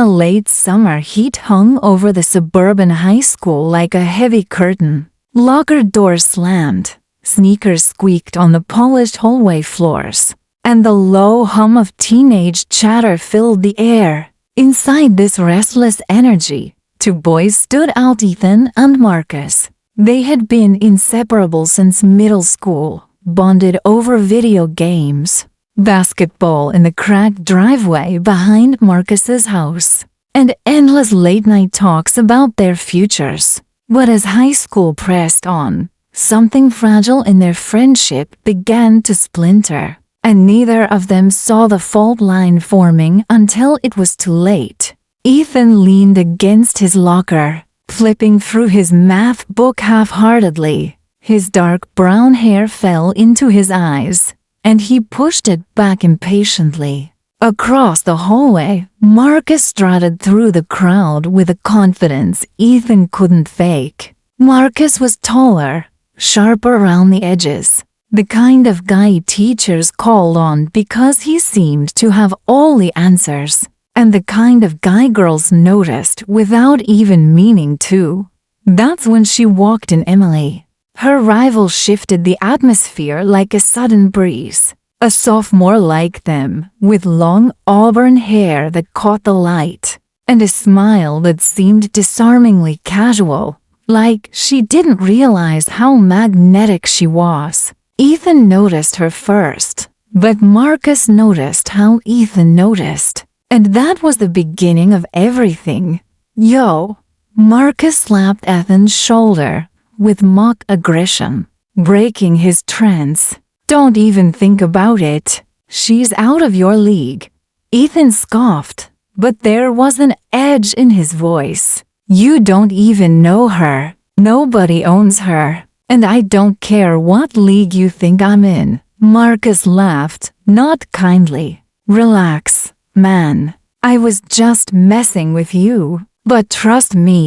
A late summer heat hung over the suburban high school like a heavy curtain. Locker doors slammed, sneakers squeaked on the polished hallway floors, and the low hum of teenage chatter filled the air. Inside this restless energy, two boys stood out: Ethan and Marcus. They had been inseparable since middle school, bonded over video games, basketball in the cracked driveway behind Marcus's house, and endless late-night talks about their futures. But as high school pressed on, something fragile in their friendship began to splinter, and neither of them saw the fault line forming until it was too late. Ethan leaned against his locker, flipping through his math book half-heartedly. His dark brown hair fell into his eyes, and he pushed it back impatiently. Across the hallway, Marcus strutted through the crowd with a confidence Ethan couldn't fake. Marcus was taller, sharper around the edges, the kind of guy teachers called on because he seemed to have all the answers, and the kind of guy girls noticed without even meaning to. That's when she walked in Emily. Her rival shifted the atmosphere like a sudden breeze. A sophomore like them, with long auburn hair that caught the light, and a smile that seemed disarmingly casual, like she didn't realize how magnetic she was. Ethan noticed her first, but Marcus noticed how Ethan noticed, and that was the beginning of everything. "Yo!" Marcus slapped Ethan's shoulder with mock aggression, breaking his trance. "Don't even think about it. She's out of your league." Ethan scoffed, but there was an edge in his voice. "You don't even know her. Nobody owns her. And I don't care what league you think I'm in." Marcus laughed, not kindly. "Relax, man. I was just messing with you. But trust me,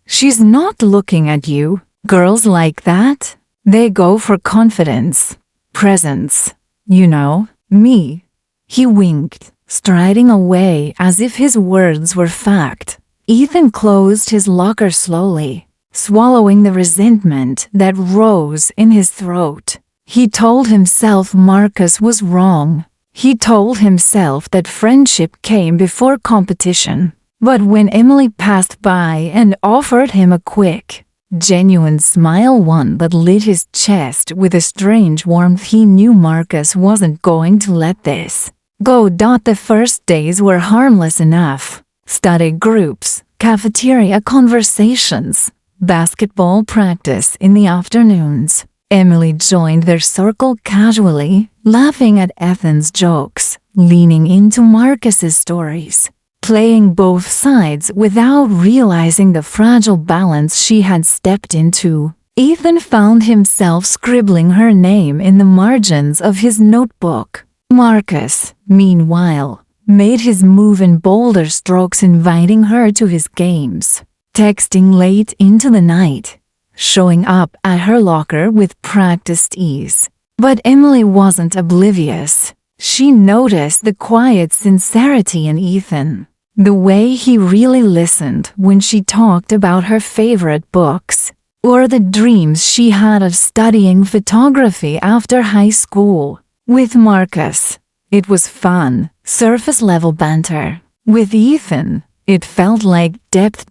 she's not looking at you. Girls like that, they go for confidence. Presence. You know, me." He winked, striding away as if his words were fact. Ethan closed his locker slowly, swallowing the resentment that rose in his throat. He told himself Marcus was wrong. He told himself that friendship came before competition. But when Emily passed by and offered him a quick, genuine smile, one that lit his chest with a strange warmth, he knew Marcus wasn't going to let this go. The first days were harmless enough. Study groups, cafeteria conversations, basketball practice in the afternoons. Emily joined their circle casually, laughing at Ethan's jokes, leaning into Marcus's stories, playing both sides without realizing the fragile balance she had stepped into. Ethan found himself scribbling her name in the margins of his notebook. Marcus, meanwhile, made his move in bolder strokes, inviting her to his games, texting late into the night, showing up at her locker with practiced ease. But Emily wasn't oblivious. She noticed the quiet sincerity in Ethan. The way he really listened when she talked about her favorite books, or the dreams she had of studying photography after high school. With Marcus, it was fun, surface-level banter. With Ethan, it felt like depth.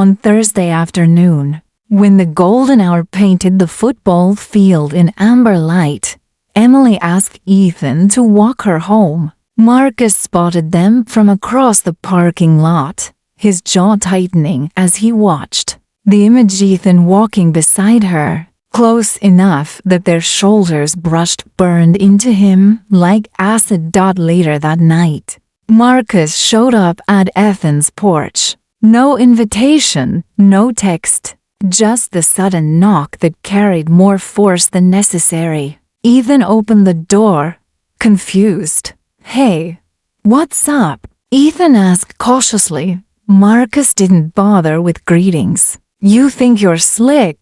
One Thursday afternoon, when the golden hour painted the football field in amber light, Emily asked Ethan to walk her home. Marcus spotted them from across the parking lot, his jaw tightening as he watched. The image: Ethan walking beside her, close enough that their shoulders brushed, burned into him like acid. Later that night, Marcus showed up at Ethan's porch. No invitation, no text, just the sudden knock that carried more force than necessary. Ethan opened the door, confused. "Hey, what's up?" Ethan asked cautiously. Marcus didn't bother with greetings. "You think you're slick,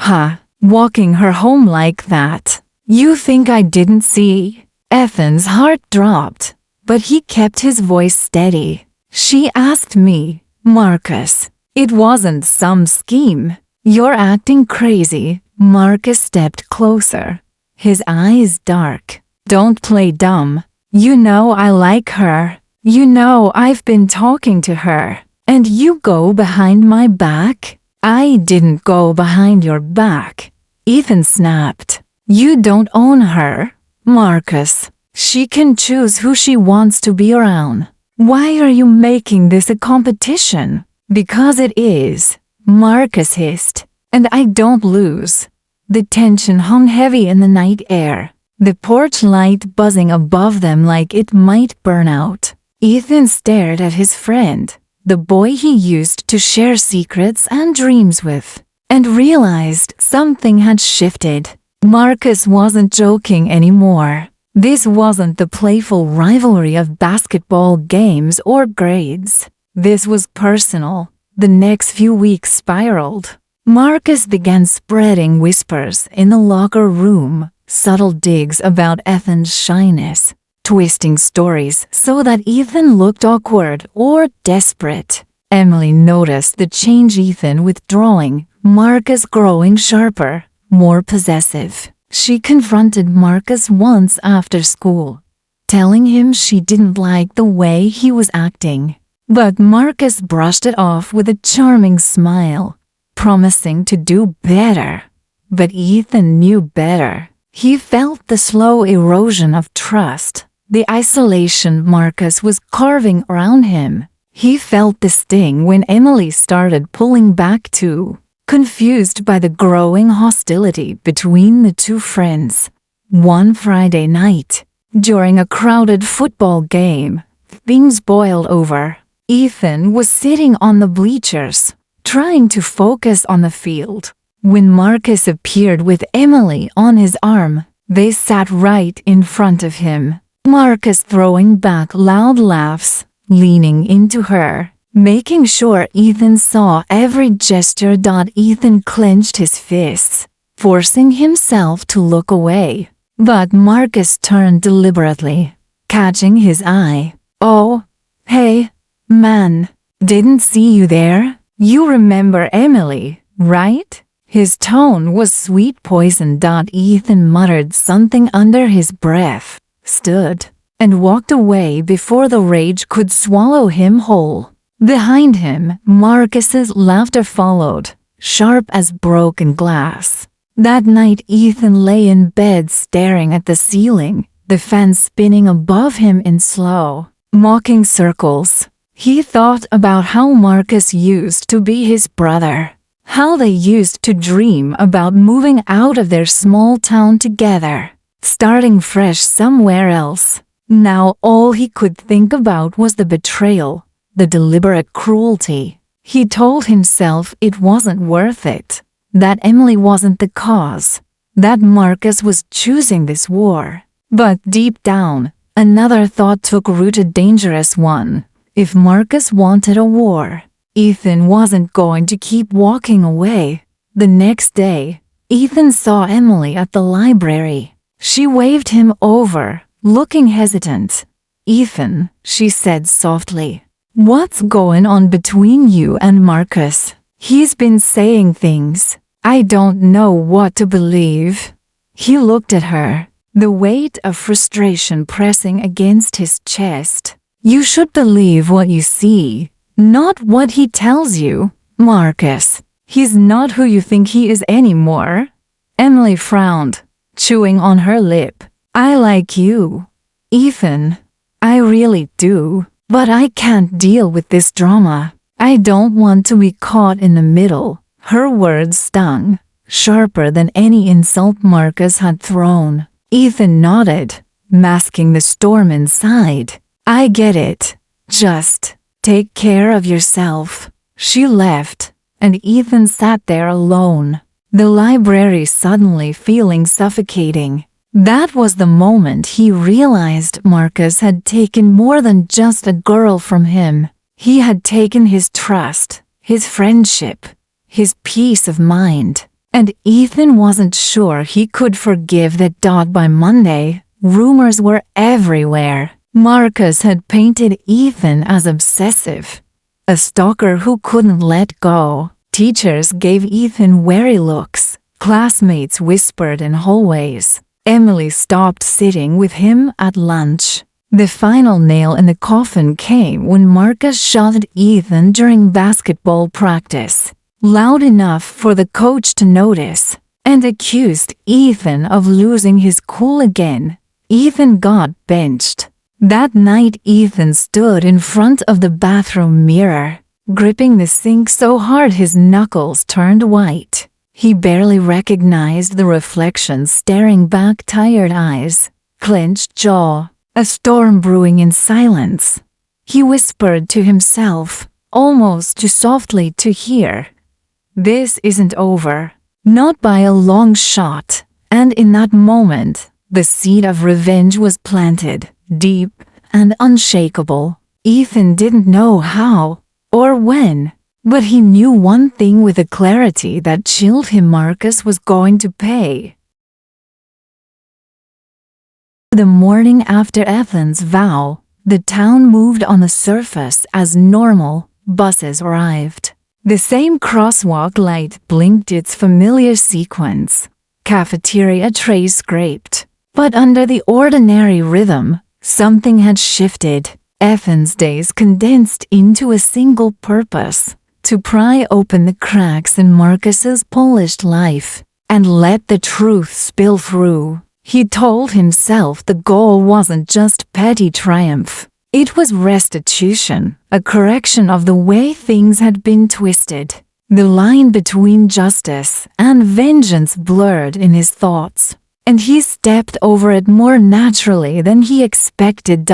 huh? Walking her home like that. You think I didn't see?" Ethan's heart dropped, but he kept his voice steady. She asked me. Marcus, it wasn't some scheme. You're acting crazy. Marcus stepped closer, his eyes dark. Don't play dumb. You know I like her. You know I've been talking to her. And you go behind my back? I didn't go behind your back. Ethan snapped. You don't own her, Marcus. She can choose who she wants to be around. Why are you making this a competition? Because it is, Marcus hissed. And I don't lose. The tension hung heavy in the night air, the porch light buzzing above them like it might burn out. Ethan stared at his friend, the boy he used to share secrets and dreams with, and realized something had shifted. Marcus wasn't joking anymore. This wasn't the playful rivalry of basketball games or grades. This was personal. The next few weeks spiraled. Marcus began spreading whispers in the locker room, subtle digs about Ethan's shyness, twisting stories so that Ethan looked awkward or desperate. Emily noticed the change, Ethan withdrawing, Marcus growing sharper, more possessive. She confronted Marcus once after school, telling him she didn't like the way he was acting. But Marcus brushed it off with a charming smile, promising to do better. But Ethan knew better. He felt the slow erosion of trust, the isolation Marcus was carving around him. He felt the sting when Emily started pulling back too, confused by the growing hostility between the two friends. One Friday night, during a crowded football game, things boiled over. Ethan was sitting on the bleachers, trying to focus on the field, when Marcus appeared with Emily on his arm. They sat right in front of him, Marcus throwing back loud laughs, leaning into her, making sure Ethan saw every gesture. Ethan clenched his fists, forcing himself to look away. But Marcus turned deliberately, catching his eye. Oh, hey, man, didn't see you there. You remember Emily, right? His tone was sweet poison. Ethan muttered something under his breath, stood, and walked away before the rage could swallow him whole. Behind him, Marcus's laughter followed, sharp as broken glass. That night Ethan lay in bed staring at the ceiling, the fan spinning above him in slow, mocking circles. He thought about how Marcus used to be his brother, how they used to dream about moving out of their small town together, starting fresh somewhere else. Now all he could think about was the betrayal, the deliberate cruelty. He told himself it wasn't worth it, that Emily wasn't the cause, that Marcus was choosing this war. But deep down, another thought took root, a dangerous one. If Marcus wanted a war, Ethan wasn't going to keep walking away. The next day, Ethan saw Emily at the library. She waved him over, looking hesitant. Ethan, she said softly, what's going on between you and Marcus? He's been saying things. I don't know what to believe. He looked at her, the weight of frustration pressing against his chest. You should believe what you see, not what he tells you, Marcus. He's not who you think he is anymore. Emily frowned, chewing on her lip. I like you, Ethan. I really do, but I can't deal with this drama. I don't want to be caught in the middle. Her words stung, sharper than any insult Marcus had thrown. Ethan nodded, masking the storm inside. I get it. Just take care of yourself. She left, and Ethan sat there alone, the library suddenly feeling suffocating. That was the moment he realized Marcus had taken more than just a girl from him. He had taken his trust, his friendship, his peace of mind. And Ethan wasn't sure he could forgive that. By Monday, rumors were everywhere. Marcus had painted Ethan as obsessive, a stalker who couldn't let go. Teachers gave Ethan wary looks. Classmates whispered in hallways. Emily stopped sitting with him at lunch. The final nail in the coffin came when Marcus shoved Ethan during basketball practice, loud enough for the coach to notice, and accused Ethan of losing his cool again. Ethan got benched. That night Ethan stood in front of the bathroom mirror, gripping the sink so hard his knuckles turned white. He barely recognized the reflection staring back, tired eyes, clenched jaw, a storm brewing in silence. He whispered to himself, almost too softly to hear, "This isn't over." Not by a long shot, and in that moment, the seed of revenge was planted, deep and unshakable. Ethan didn't know how or when, but he knew one thing with a clarity that chilled him: Marcus was going to pay. The morning after Ethan's vow, the town moved on the surface as normal. Buses arrived. The same crosswalk light blinked its familiar sequence. Cafeteria trays scraped. But under the ordinary rhythm, something had shifted. Ethan's days condensed into a single purpose: to pry open the cracks in Marcus's polished life and let the truth spill through. He told himself the goal wasn't just petty triumph. It was restitution, a correction of the way things had been twisted. The line between justice and vengeance blurred in his thoughts, and he stepped over it more naturally than he expected.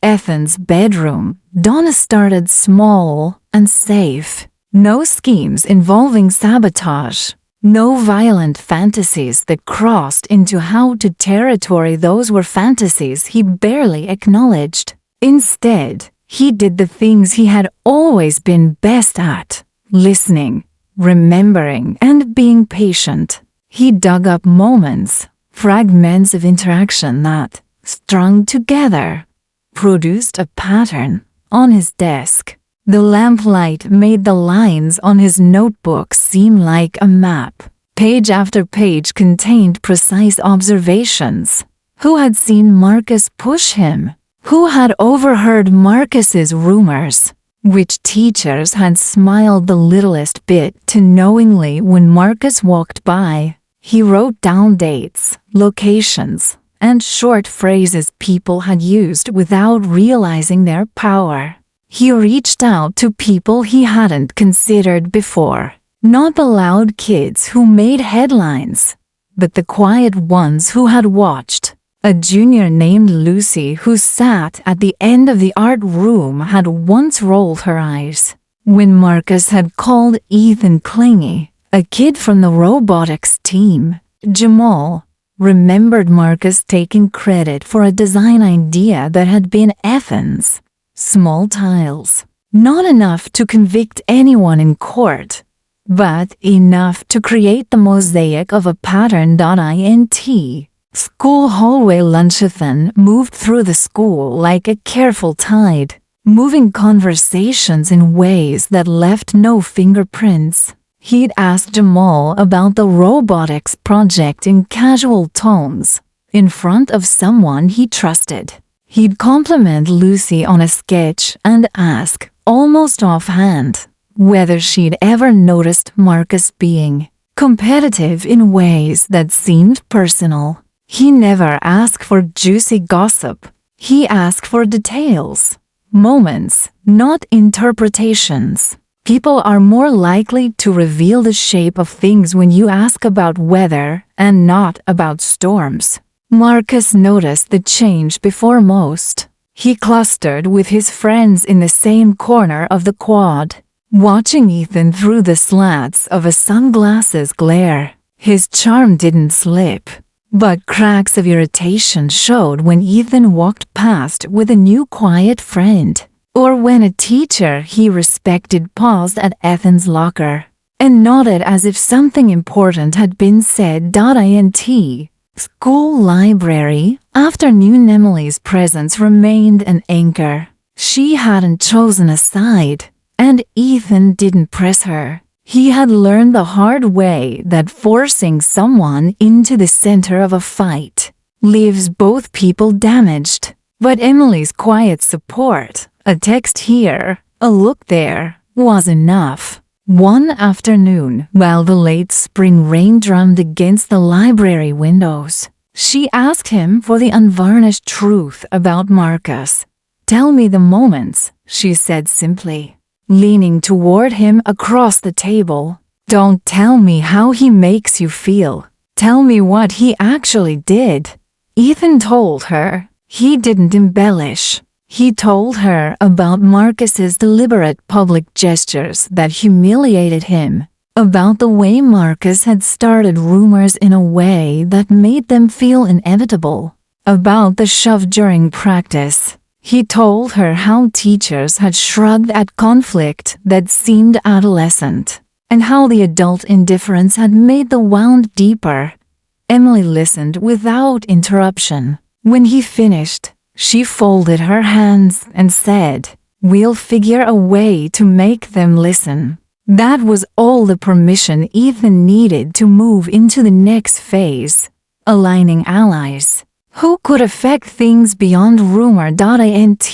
Ethan's bedroom. Donna started small and safe. No schemes involving sabotage. No violent fantasies that crossed into how-to territory. Those were fantasies he barely acknowledged. Instead, he did the things he had always been best at: listening, remembering, and being patient. He dug up moments, fragments of interaction that, strung together, produced a pattern. On his desk, the lamplight made the lines on his notebook seem like a map. Page after page contained precise observations. Who had seen Marcus push him? Who had overheard Marcus's rumors? Which teachers had smiled the littlest bit too knowingly when Marcus walked by? He wrote down dates, locations, and short phrases people had used without realizing their power. He reached out to people he hadn't considered before. Not the loud kids who made headlines, but the quiet ones who had watched. A junior named Lucy who sat at the end of the art room had once rolled her eyes when Marcus had called Ethan clingy. A kid from the robotics team, Jamal, remembered Marcus taking credit for a design idea that had been Ethan's. Small tiles. Not enough to convict anyone in court, but enough to create the mosaic of a pattern. School hallway. Lunchathon moved through the school like a careful tide, moving conversations in ways that left no fingerprints. He'd ask Jamal about the robotics project in casual tones, in front of someone he trusted. He'd compliment Lucy on a sketch and ask, almost offhand, whether she'd ever noticed Marcus being competitive in ways that seemed personal. He never asked for juicy gossip. He asked for details, moments, not interpretations. People are more likely to reveal the shape of things when you ask about weather and not about storms. Marcus noticed the change before most. He clustered with his friends in the same corner of the quad, watching Ethan through the slats of a sunglasses glare. His charm didn't slip, but cracks of irritation showed when Ethan walked past with a new quiet friend, or when a teacher he respected paused at Ethan's locker and nodded as if something important had been said. School library. Afternoon. Emily's presence remained an anchor. She hadn't chosen a side, and Ethan didn't press her. He had learned the hard way that forcing someone into the center of a fight leaves both people damaged. But Emily's quiet support, a text here, a look there, was enough. One afternoon, while the late spring rain drummed against the library windows, she asked him for the unvarnished truth about Marcus. "Tell me the moments," she said simply, leaning toward him across the table. "Don't tell me how he makes you feel. Tell me what he actually did." Ethan told her. He didn't embellish. He told her about Marcus's deliberate public gestures that humiliated him, about the way Marcus had started rumors in a way that made them feel inevitable, about the shove during practice. He told her how teachers had shrugged at conflict that seemed adolescent, and how the adult indifference had made the wound deeper. Emily listened without interruption. When he finished, she folded her hands and said, "We'll figure a way to make them listen." That was all the permission Ethan needed to move into the next phase, aligning allies who could affect things beyond rumor.int.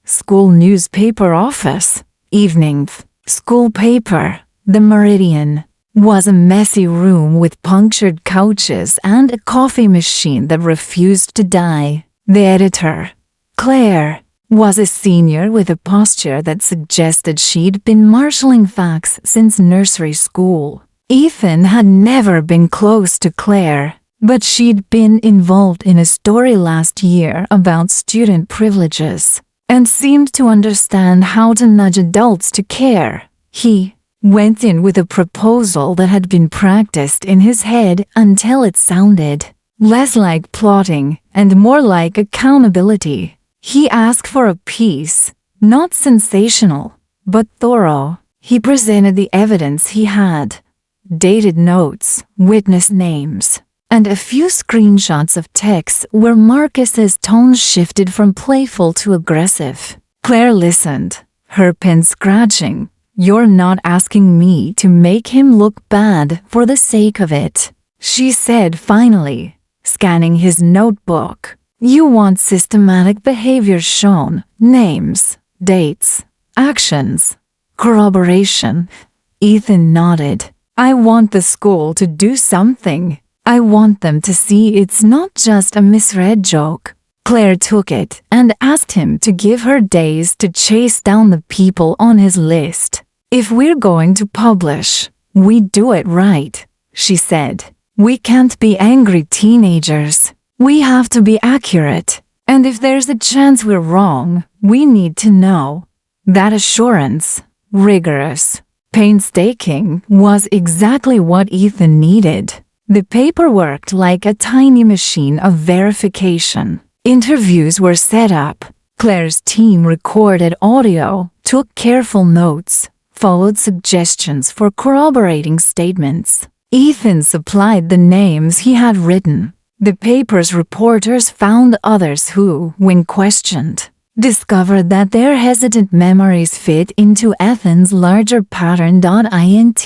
School newspaper office. Evening. School paper. The Meridian was a messy room with punctured couches and a coffee machine that refused to die. The editor, Claire, was a senior with a posture that suggested she'd been marshalling facts since nursery school. Ethan had never been close to Claire, but she'd been involved in a story last year about student privileges and seemed to understand how to nudge adults to care. He went in with a proposal that had been practiced in his head until it sounded less like plotting and more like accountability. He asked for a piece, not sensational, but thorough. He presented the evidence he had, dated notes, witness names, and a few screenshots of texts where Marcus's tone shifted from playful to aggressive. Claire listened, her pen scratching. "You're not asking me to make him look bad for the sake of it," she said finally, scanning his notebook. "You want systematic behavior shown, names, dates, actions, corroboration." Ethan nodded. "I want the school to do something. I want them to see it's not just a misread joke." Claire took it and asked him to give her days to chase down the people on his list. "If we're going to publish, we do it right," she said. "We can't be angry teenagers. We have to be accurate. And if there's a chance we're wrong, we need to know." That assurance, rigorous, painstaking, was exactly what Ethan needed. The paper worked like a tiny machine of verification. Interviews were set up. Claire's team recorded audio, took careful notes, followed suggestions for corroborating statements. Ethan supplied the names he had written. The paper's reporters found others who, when questioned, discovered that their hesitant memories fit into Ethan's larger pattern.int.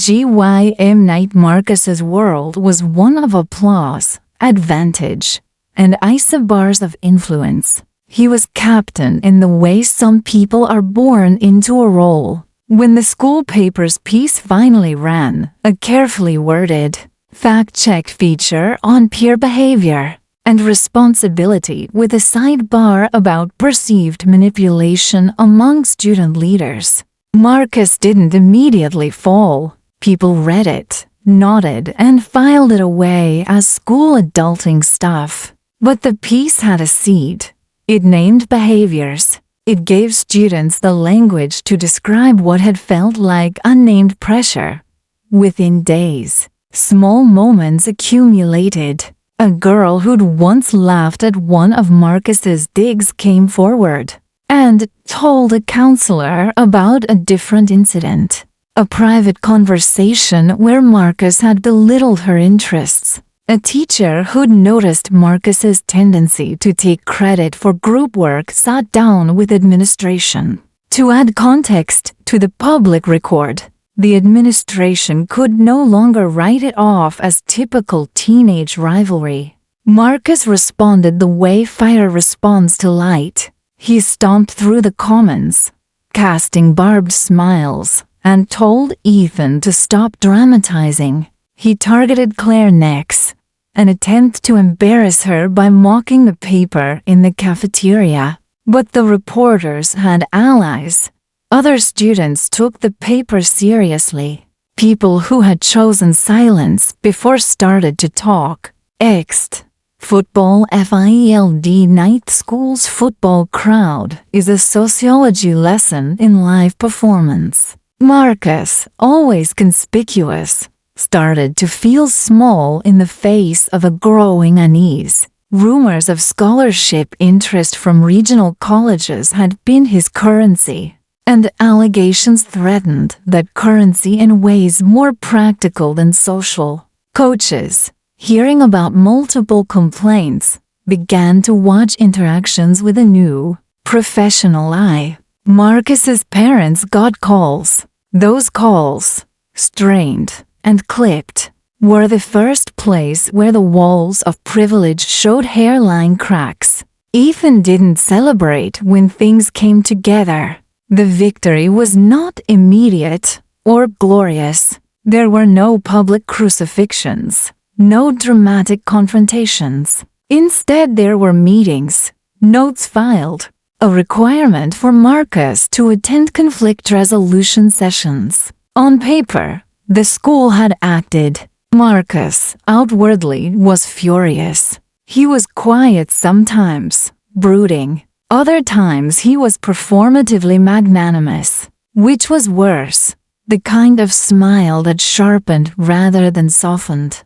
GYM Night. Marcus's world was one of applause, advantage, and isobars of influence. He was captain in the way some people are born into a role. When the school paper's piece finally ran, a carefully worded, fact-check feature on peer behavior and responsibility with a sidebar about perceived manipulation among student leaders, Marcus didn't immediately fall. People read it, nodded, and filed it away as school adulting stuff. But the piece had a seed. It named behaviors. It gave students the language to describe what had felt like unnamed pressure. Within days, small moments accumulated. A girl who'd once laughed at one of Marcus's digs came forward and told a counselor about a different incident. A private conversation where Marcus had belittled her interests. A teacher who'd noticed Marcus's tendency to take credit for group work sat down with administration. To add context to the public record, the administration could no longer write it off as typical teenage rivalry. Marcus responded the way fire responds to light. He stomped through the commons, casting barbed smiles, and told Ethan to stop dramatizing. He targeted Claire next, an attempt to embarrass her by mocking the paper in the cafeteria. But the reporters had allies. Other students took the paper seriously. People who had chosen silence before started to talk. Ext. Football FIELD Night School's football crowd is a sociology lesson in live performance. Marcus, always conspicuous, started to feel small in the face of a growing unease. Rumors of scholarship interest from regional colleges had been his currency, and allegations threatened that currency in ways more practical than social. Coaches, hearing about multiple complaints, began to watch interactions with a new, professional eye. Marcus's parents got calls. Those calls, strained and clipped, were the first place where the walls of privilege showed hairline cracks. Ethan didn't celebrate when things came together. The victory was not immediate or glorious. There were no public crucifixions, no dramatic confrontations. Instead, there were meetings, notes filed, a requirement for Marcus to attend conflict resolution sessions. On paper, the school had acted. Marcus, outwardly, was furious. He was quiet sometimes, brooding. Other times he was performatively magnanimous. Which was worse? The kind of smile that sharpened rather than softened.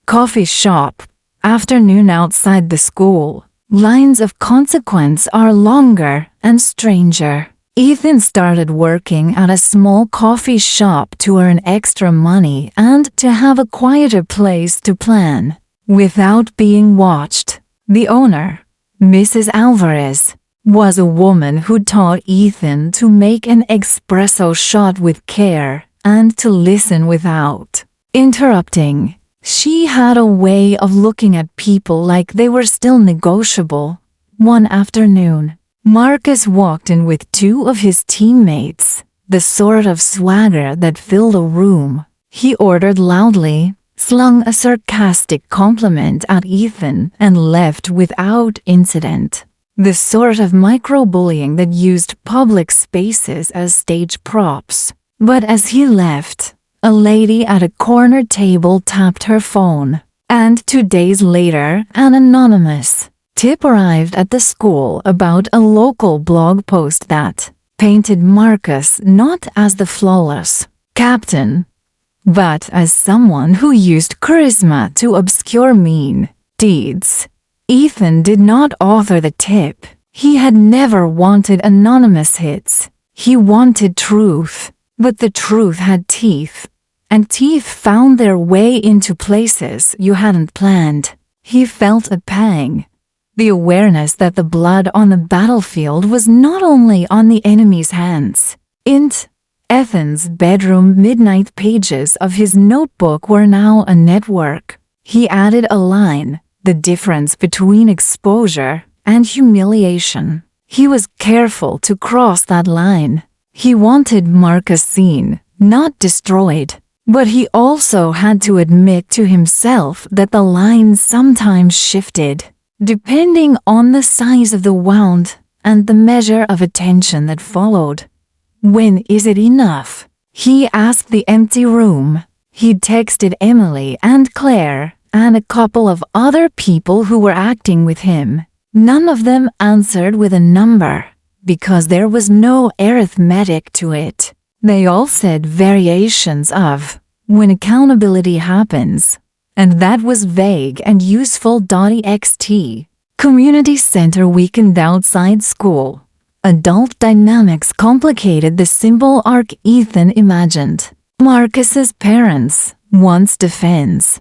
Coffee shop. Afternoon outside the school. Lines of consequence are longer and stranger. Ethan started working at a small coffee shop to earn extra money and to have a quieter place to plan, without being watched. The owner, Mrs. Alvarez, was a woman who taught Ethan to make an espresso shot with care and to listen without interrupting. She had a way of looking at people like they were still negotiable. One afternoon, Marcus walked in with two of his teammates, the sort of swagger that filled a room. He ordered loudly, slung a sarcastic compliment at Ethan, and left without incident. The sort of microbullying that used public spaces as stage props. But as he left, a lady at a corner table tapped her phone, and 2 days later, an anonymous tip arrived at the school about a local blog post that painted Marcus not as the flawless captain, but as someone who used charisma to obscure mean deeds. Ethan did not author the tip. He had never wanted anonymous hits. He wanted truth. But the truth had teeth, and teeth found their way into places you hadn't planned. He felt a pang, the awareness that the blood on the battlefield was not only on the enemy's hands. Ethan's bedroom midnight pages of his notebook were now a network. He added a line, the difference between exposure and humiliation. He was careful to cross that line. He wanted Marcus seen, not destroyed. But he also had to admit to himself that the line sometimes shifted, depending on the size of the wound and the measure of attention that followed. When is it enough? He asked the empty room. He'd texted Emily and Claire and a couple of other people who were acting with him. None of them answered with a number, because there was no arithmetic to it. They all said variations of, when accountability happens, and that was vague and useful. Xt. Community Center weekend outside school. Adult dynamics complicated the simple arc Ethan imagined. Marcus's parents, once defense,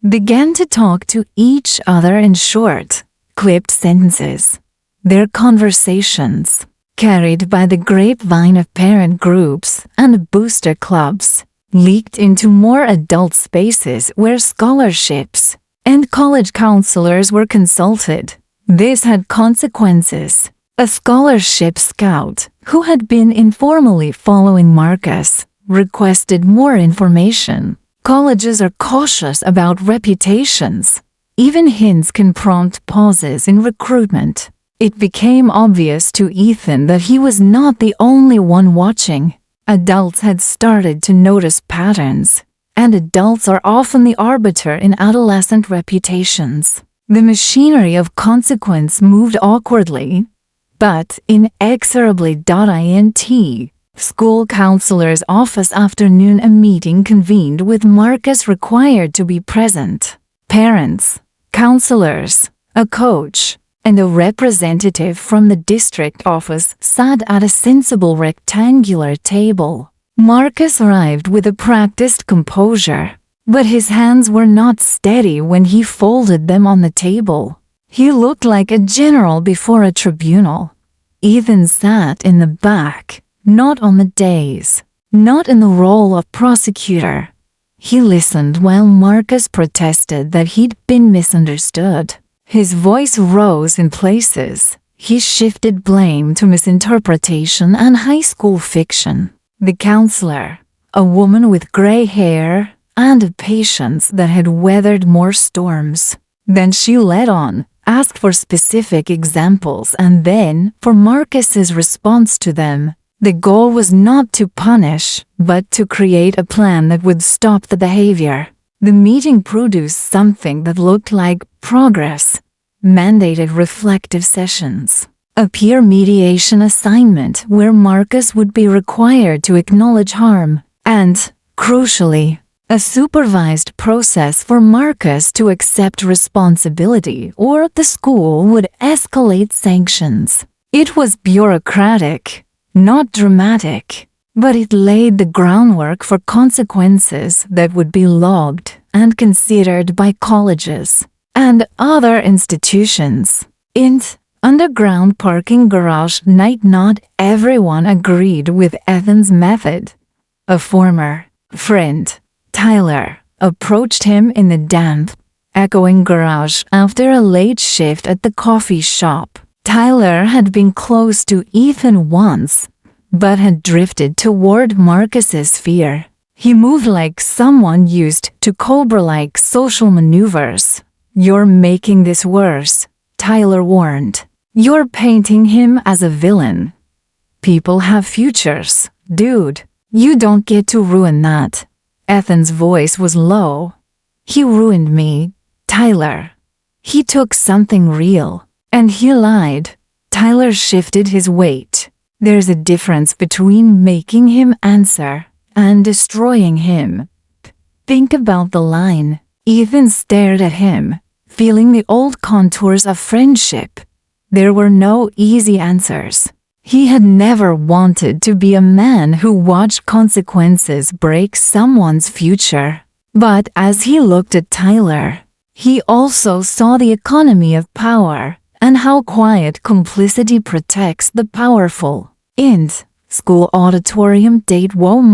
began to talk to each other in short, clipped sentences. Their conversations, carried by the grapevine of parent groups and booster clubs, leaked into more adult spaces where scholarships and college counselors were consulted. This had consequences. A scholarship scout, who had been informally following Marcus, requested more information. Colleges are cautious about reputations. Even hints can prompt pauses in recruitment. It became obvious to Ethan that he was not the only one watching. Adults had started to notice patterns, and adults are often the arbiter in adolescent reputations. The machinery of consequence moved awkwardly, but inexorably. Int. School counselor's office afternoon. A meeting convened with Marcus required to be present. Parents, counselors, a coach, and a representative from the district office sat at a sensible rectangular table. Marcus arrived with a practiced composure, but his hands were not steady when he folded them on the table. He looked like a general before a tribunal. Ethan sat in the back, not on the dais, not in the role of prosecutor. He listened while Marcus protested that he'd been misunderstood. His voice rose in places. He shifted blame to misinterpretation and high school fiction. The counselor, a woman with gray hair and a patience that had weathered more storms than she let on, asked for specific examples and then for Marcus's response to them. The goal was not to punish, but to create a plan that would stop the behavior. The meeting produced something that looked like progress. Mandated reflective sessions. A peer mediation assignment where Marcus would be required to acknowledge harm. And, crucially, a supervised process for Marcus to accept responsibility or the school would escalate sanctions. It was bureaucratic, not dramatic, but it laid the groundwork for consequences that would be logged and considered by colleges and other institutions. Underground parking garage night. Not everyone agreed with Ethan's method. A former friend, Tyler, approached him in the damp, echoing garage after a late shift at the coffee shop. Tyler had been close to Ethan once, but had drifted toward Marcus's fear. He moved like someone used to Cobra-like social maneuvers. "You're making this worse," Tyler warned. "You're painting him as a villain. People have futures, dude. You don't get to ruin that." Ethan's voice was low. "He ruined me, Tyler. He took something real, and he lied." Tyler shifted his weight. "There's a difference between making him answer and destroying him. Think about the line." Ethan stared at him, feeling the old contours of friendship. There were no easy answers. He had never wanted to be a man who watched consequences break someone's future. But as he looked at Tyler, he also saw the economy of power and how quiet complicity protects the powerful. School auditorium.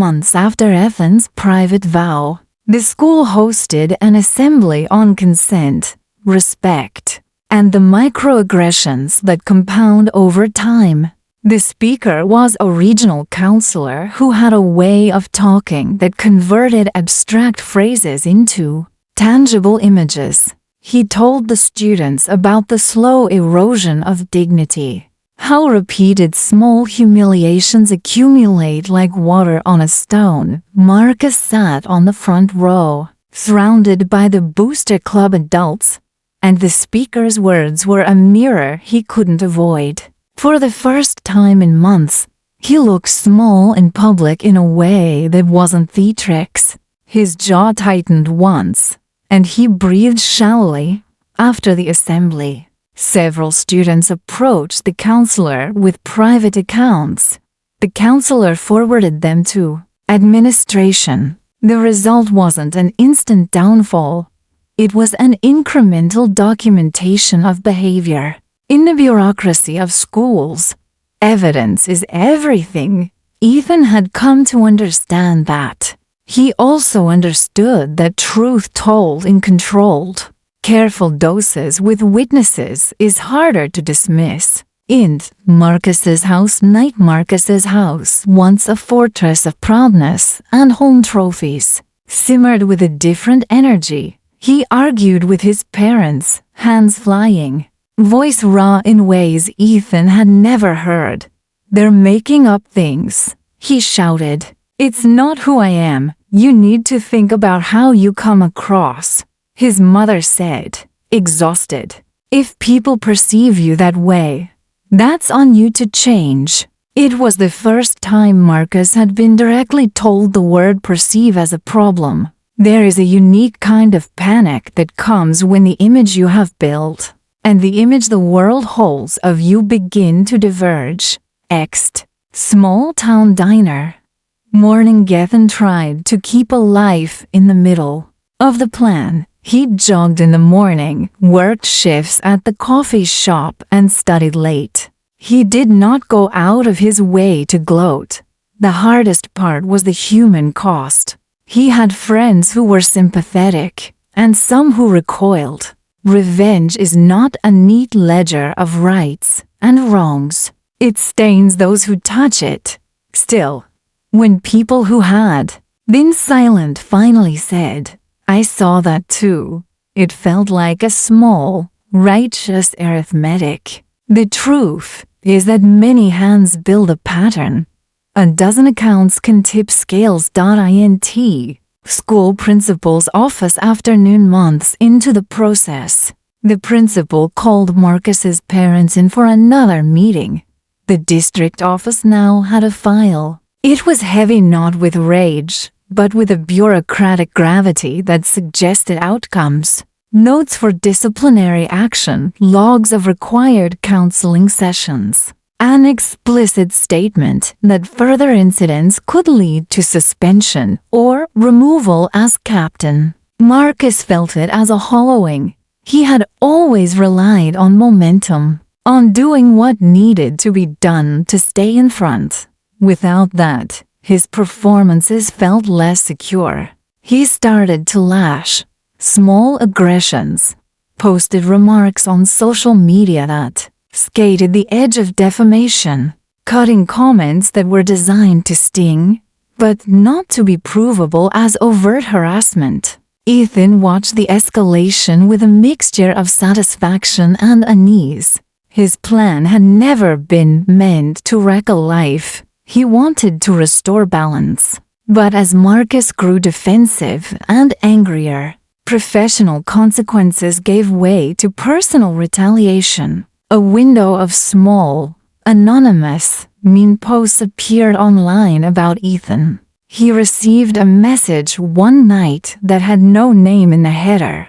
Months after Ethan's private vow, the school hosted an assembly on consent, respect, and the microaggressions that compound over time. The speaker was a regional counselor who had a way of talking that converted abstract phrases into tangible images. He told the students about the slow erosion of dignity, how repeated small humiliations accumulate like water on a stone. Marcus sat on the front row, surrounded by the Booster Club adults, and the speaker's words were a mirror he couldn't avoid. For the first time in months, he looked small in public in a way that wasn't theatrics. His jaw tightened once, and he breathed shallowly. After the assembly, several students approached the counselor with private accounts. The counselor forwarded them to administration. The result wasn't an instant downfall. It was an incremental documentation of behavior. In the bureaucracy of schools, evidence is everything. Ethan had come to understand that. He also understood that truth told in controlled, careful doses with witnesses is harder to dismiss. Marcus's house, Knight Marcus's house, once a fortress of proudness and home trophies, simmered with a different energy. He argued with his parents, hands flying, voice raw in ways Ethan had never heard. "They're making up things," he shouted. "It's not who I am. You need to think about how you come across," his mother said, exhausted. "If people perceive you that way, that's on you to change." It was the first time Marcus had been directly told the word perceive as a problem. There is a unique kind of panic that comes when the image you have built and the image the world holds of you begin to diverge. Small town diner. Morning. Gethin tried to keep a life in the middle of the plan. He jogged in the morning, worked shifts at the coffee shop, and studied late. He did not go out of his way to gloat. The hardest part was the human cost. He had friends who were sympathetic, and some who recoiled. Revenge is not a neat ledger of rights and wrongs. It stains those who touch it. Still, when people who had been silent finally said, "I saw that too," it felt like a small, righteous arithmetic. The truth is that many hands build a pattern. A dozen accounts can tip scales.int. School principal's office afternoon. Months into the process, the principal called Marcus's parents in for another meeting. The district office now had a file. It was heavy not with rage, but with a bureaucratic gravity that suggested outcomes. Notes for disciplinary action, logs of required counseling sessions, an explicit statement that further incidents could lead to suspension or removal as captain. Marcus felt it as a hollowing. He had always relied on momentum, on doing what needed to be done to stay in front. Without that, his performances felt less secure. He started to lash. Small aggressions, posted remarks on social media that skated the edge of defamation, cutting comments that were designed to sting, but not to be provable as overt harassment. Ethan watched the escalation with a mixture of satisfaction and unease. His plan had never been meant to wreck a life. He wanted to restore balance. But as Marcus grew defensive and angrier, professional consequences gave way to personal retaliation. A window of small, anonymous, mean posts appeared online about Ethan. He received a message one night that had no name in the header.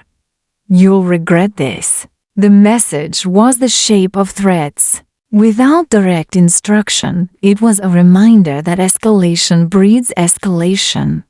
"You'll regret this." The message was the shape of threats. Without direct instruction, it was a reminder that escalation breeds escalation.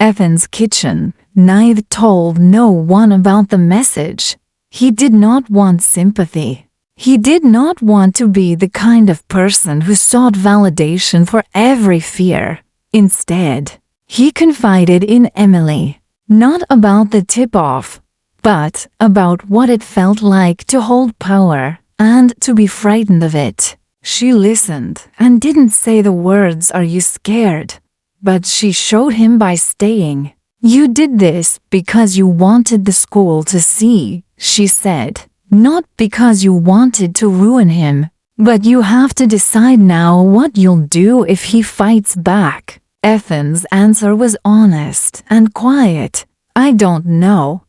Ethan's kitchen. Neither told no one about the message. He did not want sympathy. He did not want to be the kind of person who sought validation for every fear. Instead, he confided in Emily, not about the tip-off, but about what it felt like to hold power and to be frightened of it. She listened and didn't say the words, "Are you scared?" But she showed him by staying. "You did this because you wanted the school to see," she said. "Not because you wanted to ruin him. But you have to decide now what you'll do if he fights back." Ethan's answer was honest and quiet. "I don't know."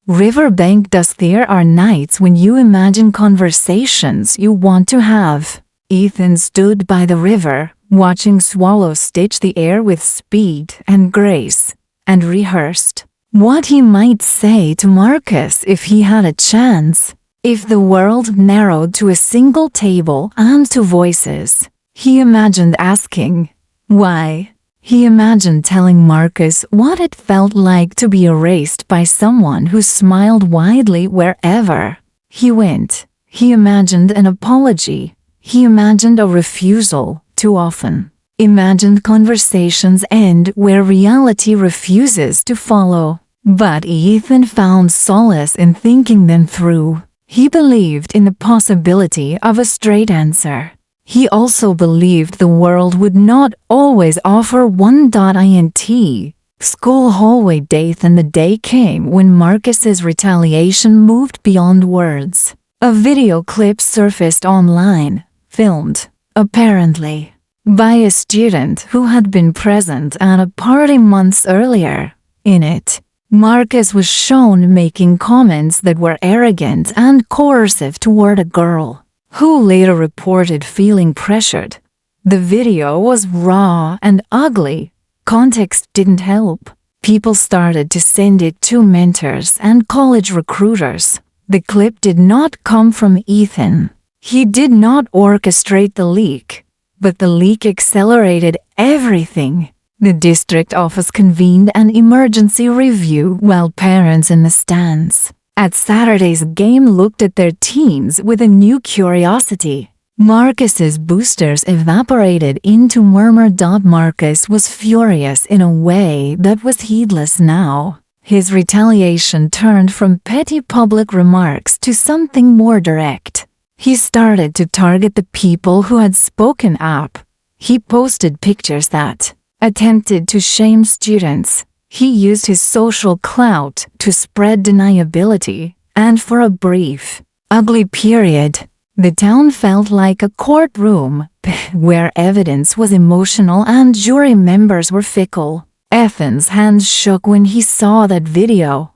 Riverbank. There are nights when you imagine conversations you want to have. Ethan stood by the river, watching swallows stitch the air with speed and grace, and rehearsed what he might say to Marcus if he had a chance. If the world narrowed to a single table and to voices, he imagined asking, "Why? He imagined telling Marcus what it felt like to be erased by someone who smiled widely wherever he went. He imagined an apology. He imagined a refusal too often. Imagined conversations end where reality refuses to follow. But Ethan found solace in thinking them through. He believed in the possibility of a straight answer. He also believed the world would not always offer one.int. School hallway date, and the day came when Marcus's retaliation moved beyond words. A video clip surfaced online, filmed, apparently, by a student who had been present at a party months earlier. In it, Marcus was shown making comments that were arrogant and coercive toward a girl, who later reported feeling pressured. The video was raw and ugly. Context didn't help. People started to send it to mentors and college recruiters. The clip did not come from Ethan. He did not orchestrate the leak, but the leak accelerated everything. The district office convened an emergency review while parents in the stands at Saturday's game looked at their teams with a new curiosity. Marcus's boosters evaporated into murmur. Marcus was furious in a way that was heedless now. His retaliation turned from petty public remarks to something more direct. He started to target the people who had spoken up. He posted pictures that attempted to shame students. He used his social clout to spread deniability, and for a brief, ugly period, the town felt like a courtroom where evidence was emotional and jury members were fickle. Ethan's hands shook when he saw that video.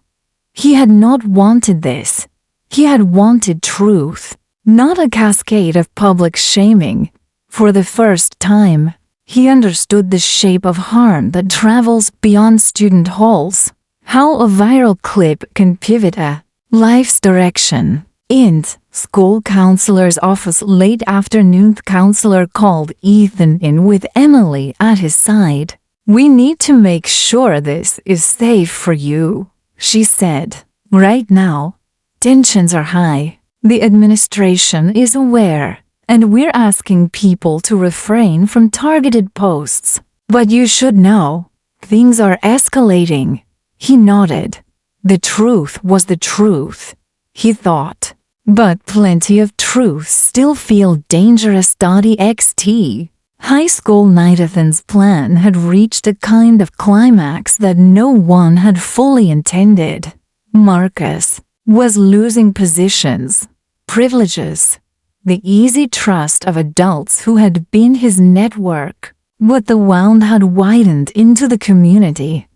He had not wanted this. He had wanted truth, not a cascade of public shaming. For the first time, he understood the shape of harm that travels beyond student halls. How a viral clip can pivot a life's direction. In school counselor's office late afternoon, counselor called Ethan in with Emily at his side. "We need to make sure this is safe for you," she said. "Right now, tensions are high. The administration is aware, and we're asking people to refrain from targeted posts. But you should know, things are escalating." He nodded. The truth was the truth, he thought. But plenty of truths still feel dangerous. Ext. High school night-a-thon's plan had reached a kind of climax that no one had fully intended. Marcus was losing positions, privileges, the easy trust of adults who had been his network, but the wound had widened into the community.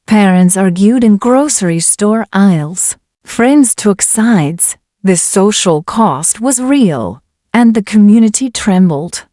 Parents argued in grocery store aisles. Friends took sides. The social cost was real, and the community trembled.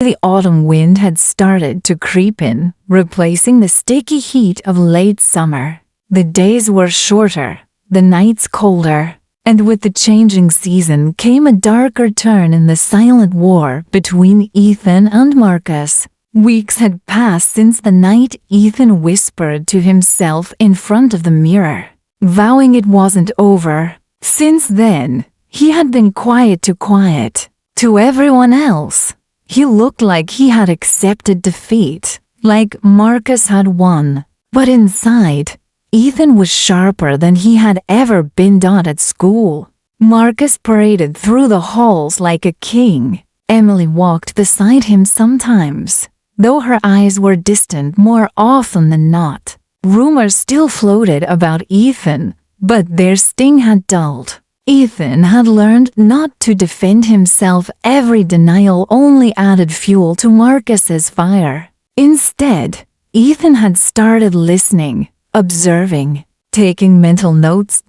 The autumn wind had started to creep in, replacing the sticky heat of late summer. The days were shorter, the nights colder, and with the changing season came a darker turn in the silent war between Ethan and Marcus. Weeks had passed since the night Ethan whispered to himself in front of the mirror, vowing it wasn't over. Since then, he had been quiet. To everyone else, he looked like he had accepted defeat, like Marcus had won. But inside, Ethan was sharper than he had ever been at school. Marcus paraded through the halls like a king. Emily walked beside him sometimes, though her eyes were distant more often than not. Rumors still floated about Ethan, but their sting had dulled. Ethan had learned not to defend himself. Every denial only added fuel to Marcus's fire. Instead, Ethan had started listening, observing, taking mental notes.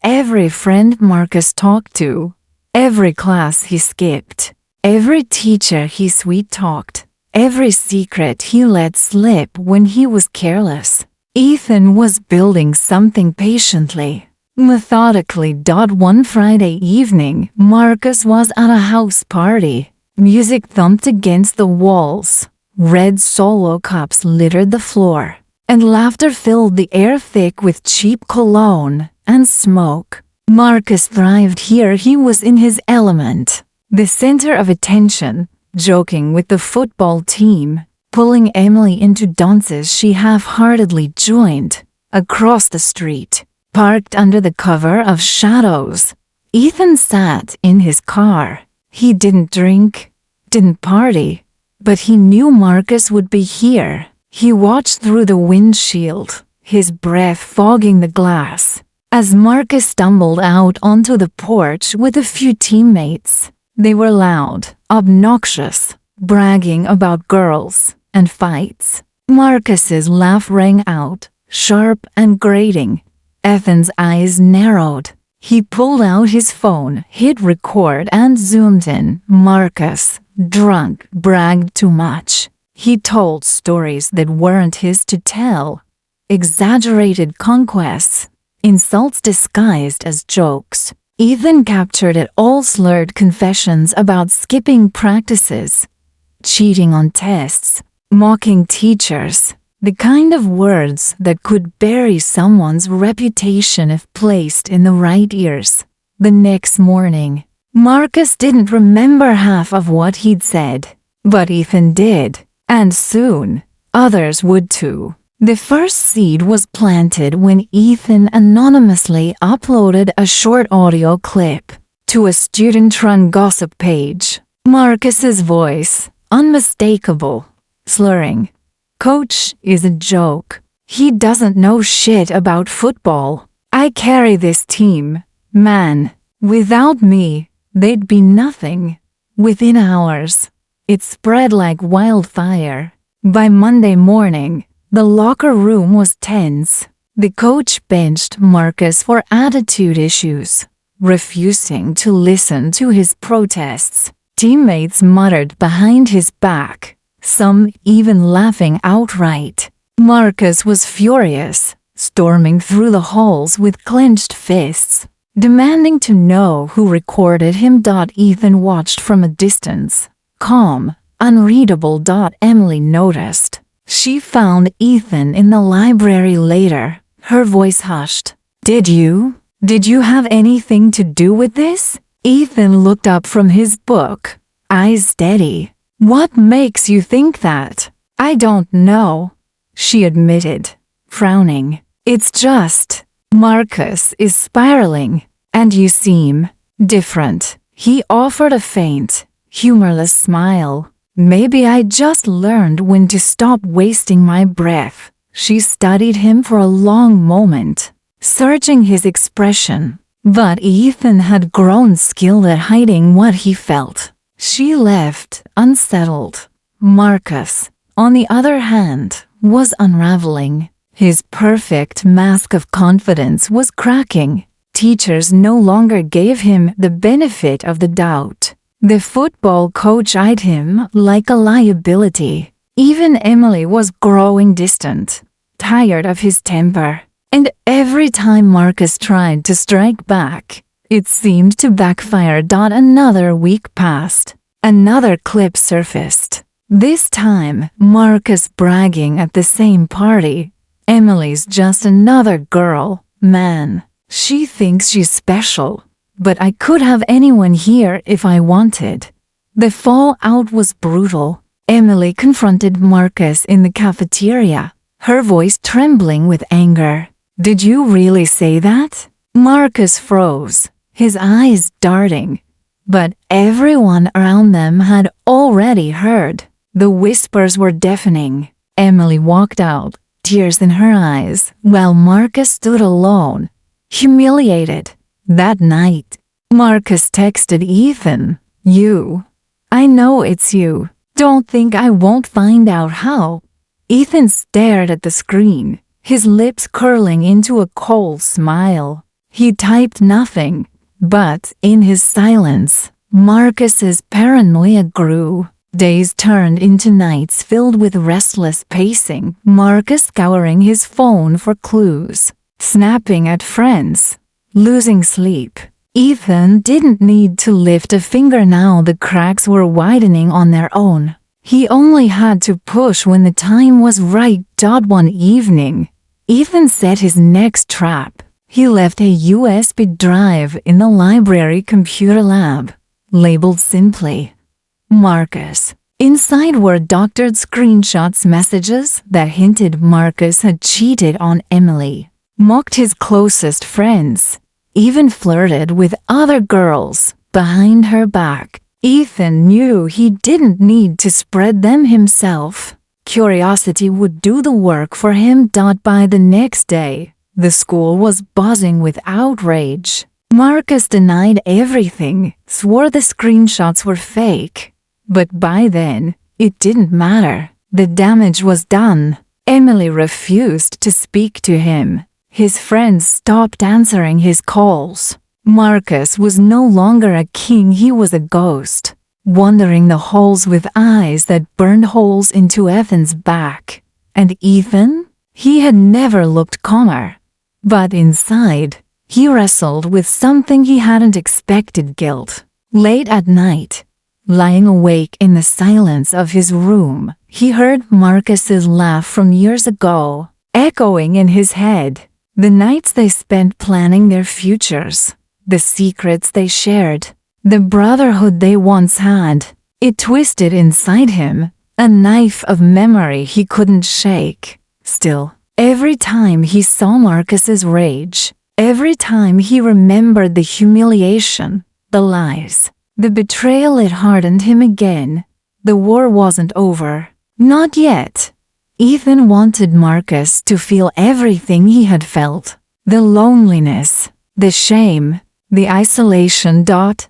Every friend Marcus talked to, every class he skipped, every teacher he sweet-talked, every secret he let slip when he was careless. Ethan was building something patiently, methodically. One Friday evening, Marcus was at a house party. Music thumped against the walls. Red Solo cups littered the floor, and laughter filled the air thick with cheap cologne and smoke. Marcus thrived here. He was in his element, the center of attention, joking with the football team, pulling Emily into dances she half-heartedly joined. Across the street, parked under the cover of shadows, Ethan sat in his car. He didn't drink, didn't party, but he knew Marcus would be here. He watched through the windshield, his breath fogging the glass, as Marcus stumbled out onto the porch with a few teammates. They were loud, obnoxious, bragging about girls and fights. Marcus's laugh rang out, sharp and grating. Ethan's eyes narrowed. He pulled out his phone, hit record and zoomed in. Marcus, drunk, bragged too much. He told stories that weren't his to tell. Exaggerated conquests, insults disguised as jokes. Ethan captured it all, slurred confessions about skipping practices, cheating on tests, mocking teachers. The kind of words that could bury someone's reputation if placed in the right ears. The next morning, Marcus didn't remember half of what he'd said, but Ethan did, and soon, others would too. The first seed was planted when Ethan anonymously uploaded a short audio clip to a student-run gossip page. Marcus's voice, unmistakable, slurring. "Coach is a joke. He doesn't know shit about football. I carry this team. Man, without me, they'd be nothing." Within hours, it spread like wildfire. By Monday morning, the locker room was tense. The coach benched Marcus for attitude issues, refusing to listen to his protests. Teammates muttered behind his back, some even laughing outright. Marcus was furious, storming through the halls with clenched fists, demanding to know who recorded him. Ethan watched from a distance, calm, unreadable. Emily noticed. She found Ethan in the library later, her voice hushed. Did you have anything to do with this?" Ethan looked up from his book, eyes steady. "What makes you think that?" "I don't know," she admitted, frowning. "It's just, Marcus is spiraling, and you seem different." He offered a faint, humorless smile. "Maybe I just learned when to stop wasting my breath." She studied him for a long moment, searching his expression. But Ethan had grown skilled at hiding what he felt. She left, unsettled. Marcus, on the other hand, was unraveling. His perfect mask of confidence was cracking. Teachers no longer gave him the benefit of the doubt. The football coach eyed him like a liability. Even Emily was growing distant, tired of his temper. And every time Marcus tried to strike back, it seemed to backfire. Another week passed. Another clip surfaced. This time, Marcus bragging at the same party. "Emily's just another girl. Man, she thinks she's special. But I could have anyone here if I wanted." The fallout was brutal. Emily confronted Marcus in the cafeteria, her voice trembling with anger. "Did you really say that?" Marcus froze, his eyes darting. But everyone around them had already heard. The whispers were deafening. Emily walked out, tears in her eyes, while Marcus stood alone, humiliated. That night, Marcus texted Ethan, I know it's you. Don't think I won't find out how." Ethan stared at the screen, his lips curling into a cold smile. He typed nothing, but in his silence, Marcus's paranoia grew. Days turned into nights filled with restless pacing, Marcus scouring his phone for clues, snapping at friends, losing sleep. Ethan didn't need to lift a finger now. The cracks were widening on their own. He only had to push when the time was right. One evening, Ethan set his next trap. He left a USB drive in the library computer lab, labeled simply Marcus. Inside were doctored screenshots, messages that hinted Marcus had cheated on Emily, mocked his closest friends, even flirted with other girls behind her back. Ethan knew he didn't need to spread them himself. Curiosity would do the work for him. By the next day, the school was buzzing with outrage. Marcus denied everything, swore the screenshots were fake. But by then, it didn't matter. The damage was done. Emily refused to speak to him. His friends stopped answering his calls. Marcus was no longer a king, he was a ghost, wandering the halls with eyes that burned holes into Ethan's back. And Ethan? He had never looked calmer. But inside, he wrestled with something he hadn't expected: guilt. Late at night, lying awake in the silence of his room, he heard Marcus's laugh from years ago, echoing in his head. The nights they spent planning their futures, the secrets they shared, the brotherhood they once had. It twisted inside him, a knife of memory he couldn't shake. Still, every time he saw Marcus's rage, every time he remembered the humiliation, the lies, the betrayal, it hardened him again. The war wasn't over. Not yet. Ethan wanted Marcus to feel everything he had felt. The loneliness, the shame, the isolation.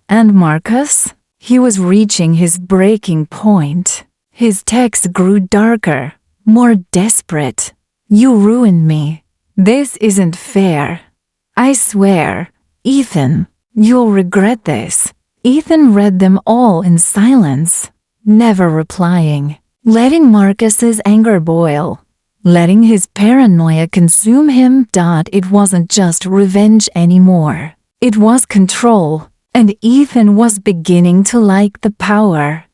And Marcus? He was reaching his breaking point. His texts grew darker, more desperate. You ruined me. This isn't fair. I swear, Ethan, you'll regret this. Ethan read them all in silence, never replying, letting Marcus's anger boil, letting his paranoia consume him. It wasn't just revenge anymore. It was control, and Ethan was beginning to like the power.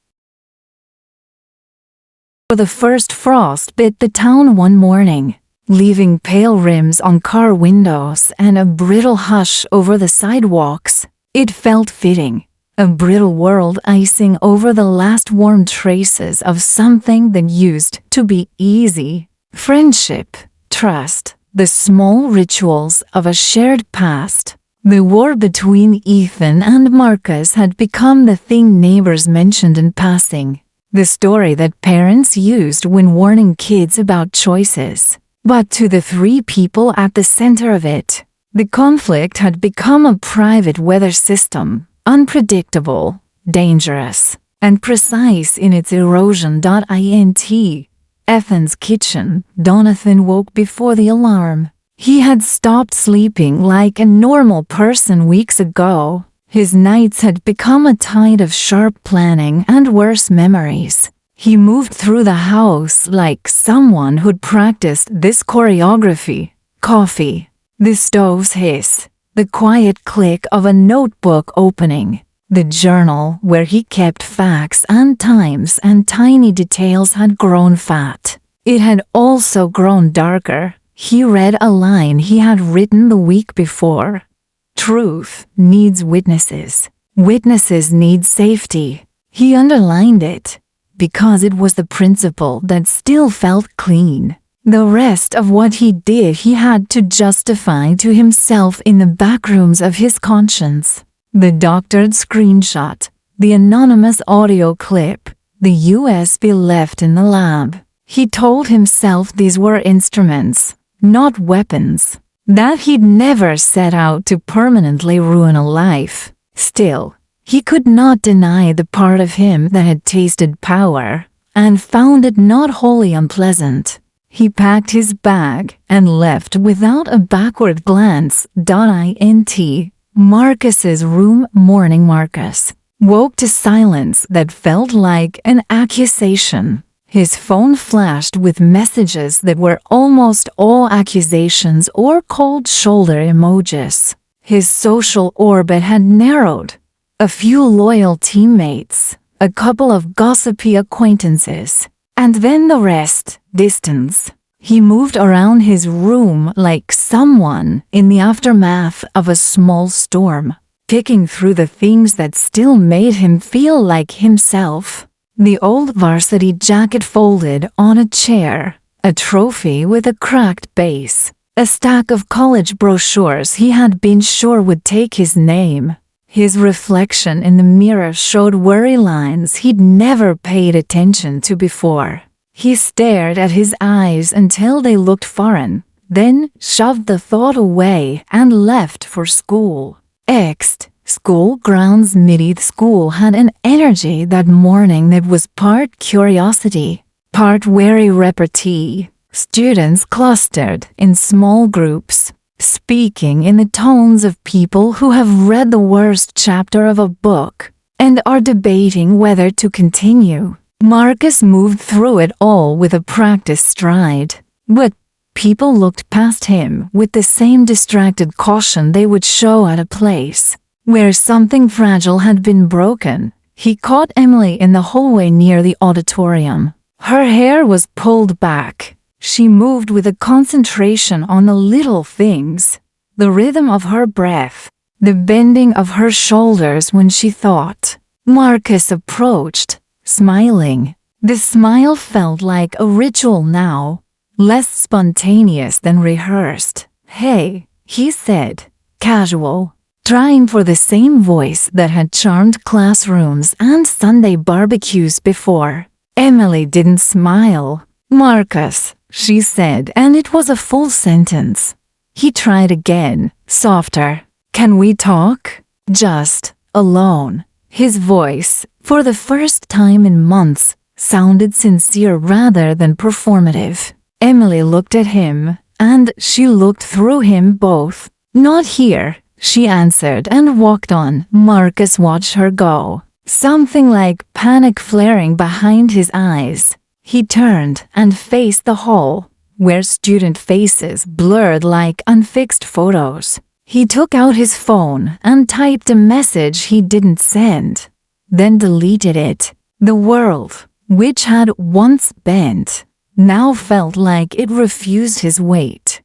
The first frost bit the town one morning, leaving pale rims on car windows and a brittle hush over the sidewalks. It felt fitting. A brittle world icing over the last warm traces of something that used to be easy. Friendship, trust, the small rituals of a shared past. The war between Ethan and Marcus had become the thing neighbors mentioned in passing, the story that parents used when warning kids about choices. But to the three people at the center of it, the conflict had become a private weather system. Unpredictable, dangerous, and precise in its erosion. Ethan's kitchen. Jonathan woke before the alarm. He had stopped sleeping like a normal person weeks ago. His nights had become a tide of sharp planning and worse memories. He moved through the house like someone who'd practiced this choreography. Coffee, the stove's hiss, the quiet click of a notebook opening, the journal where he kept facts and times and tiny details had grown fat. It had also grown darker. He read a line he had written the week before. Truth needs witnesses. Witnesses need safety. He underlined it, because it was the principle that still felt clean. The rest of what he did he had to justify to himself in the backrooms of his conscience. The doctored screenshot, the anonymous audio clip, the USB left in the lab. He told himself these were instruments, not weapons, that he'd never set out to permanently ruin a life. Still, he could not deny the part of him that had tasted power, and found it not wholly unpleasant. He packed his bag and left without a backward glance. Marcus's room. Morning. Marcus woke to silence that felt like an accusation. His phone flashed with messages that were almost all accusations or cold shoulder emojis. His social orbit had narrowed. A few loyal teammates, a couple of gossipy acquaintances, and then the rest, distance. He moved around his room like someone in the aftermath of a small storm, picking through the things that still made him feel like himself. The old varsity jacket folded on a chair, a trophy with a cracked base, a stack of college brochures he had been sure would take his name. His reflection in the mirror showed worry lines he'd never paid attention to before. He stared at his eyes until they looked foreign, then shoved the thought away and left for school. School grounds mid-school had an energy that morning that was part curiosity, part wary repartee. Students clustered in small groups, speaking in the tones of people who have read the worst chapter of a book and are debating whether to continue. Marcus moved through it all with a practiced stride, but people looked past him with the same distracted caution they would show at a place where something fragile had been broken. He caught Emily in the hallway near the auditorium. Her hair was pulled back. She moved with a concentration on the little things, the rhythm of her breath, the bending of her shoulders when she thought. Marcus approached, smiling. The smile felt like a ritual now, less spontaneous than rehearsed. "Hey," he said, casual, trying for the same voice that had charmed classrooms and Sunday barbecues before. Emily didn't smile. "Marcus," she said, and it was a full sentence. He tried again, softer. "Can we talk? Just alone." His voice, for the first time in months, sounded sincere rather than performative. Emily looked at him, and she looked through him both. "Not here," she answered and walked on. Marcus watched her go, something like panic flaring behind his eyes. He turned and faced the hall, where student faces blurred like unfixed photos. He took out his phone and typed a message he didn't send, then deleted it. The world, which had once bent, now felt like it refused his weight.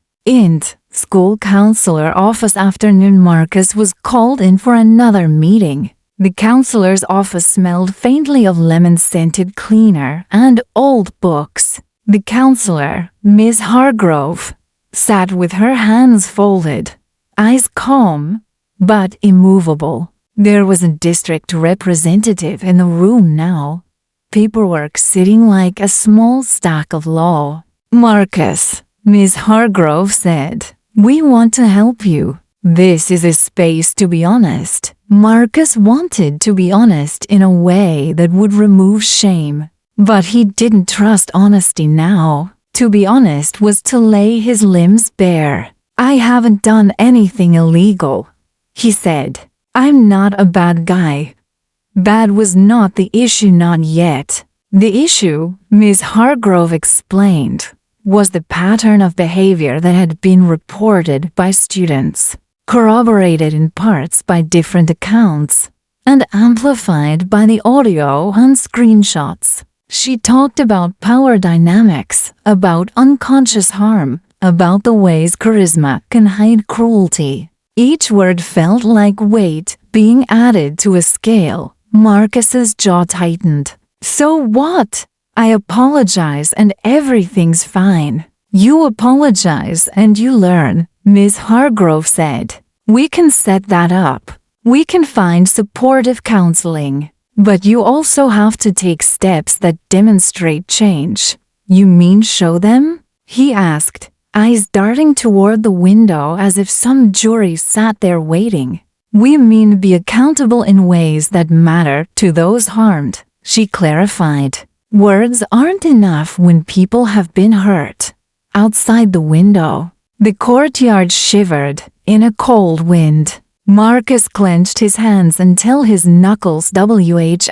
School counselor office afternoon. Marcus was called in for another meeting. The counselor's office smelled faintly of lemon-scented cleaner and old books. The counselor, Miss Hargrove, sat with her hands folded, eyes calm, but immovable. There was a district representative in the room now, paperwork sitting like a small stack of law. "Marcus," Miss Hargrove said, "we want to help you. This is a space to be honest." Marcus wanted to be honest in a way that would remove shame, but he didn't trust honesty now. To be honest was to lay his limbs bare. "I haven't done anything illegal," he said. "I'm not a bad guy." Bad was not the issue, not yet. The issue, Miss Hargrove explained, was the pattern of behavior that had been reported by students, corroborated in parts by different accounts, and amplified by the audio and screenshots. She talked about power dynamics, about unconscious harm, about the ways charisma can hide cruelty. Each word felt like weight being added to a scale. Marcus's jaw tightened. "So what? I apologize and everything's fine." "You apologize and you learn," Ms. Hargrove said. "We can set that up. We can find supportive counseling. But you also have to take steps that demonstrate change." "You mean show them?" he asked, eyes darting toward the window as if some jury sat there waiting. "We mean be accountable in ways that matter to those harmed," she clarified. "Words aren't enough when people have been hurt." Outside the window, the courtyard shivered in a cold wind. Marcus clenched his hands until his knuckles whitned.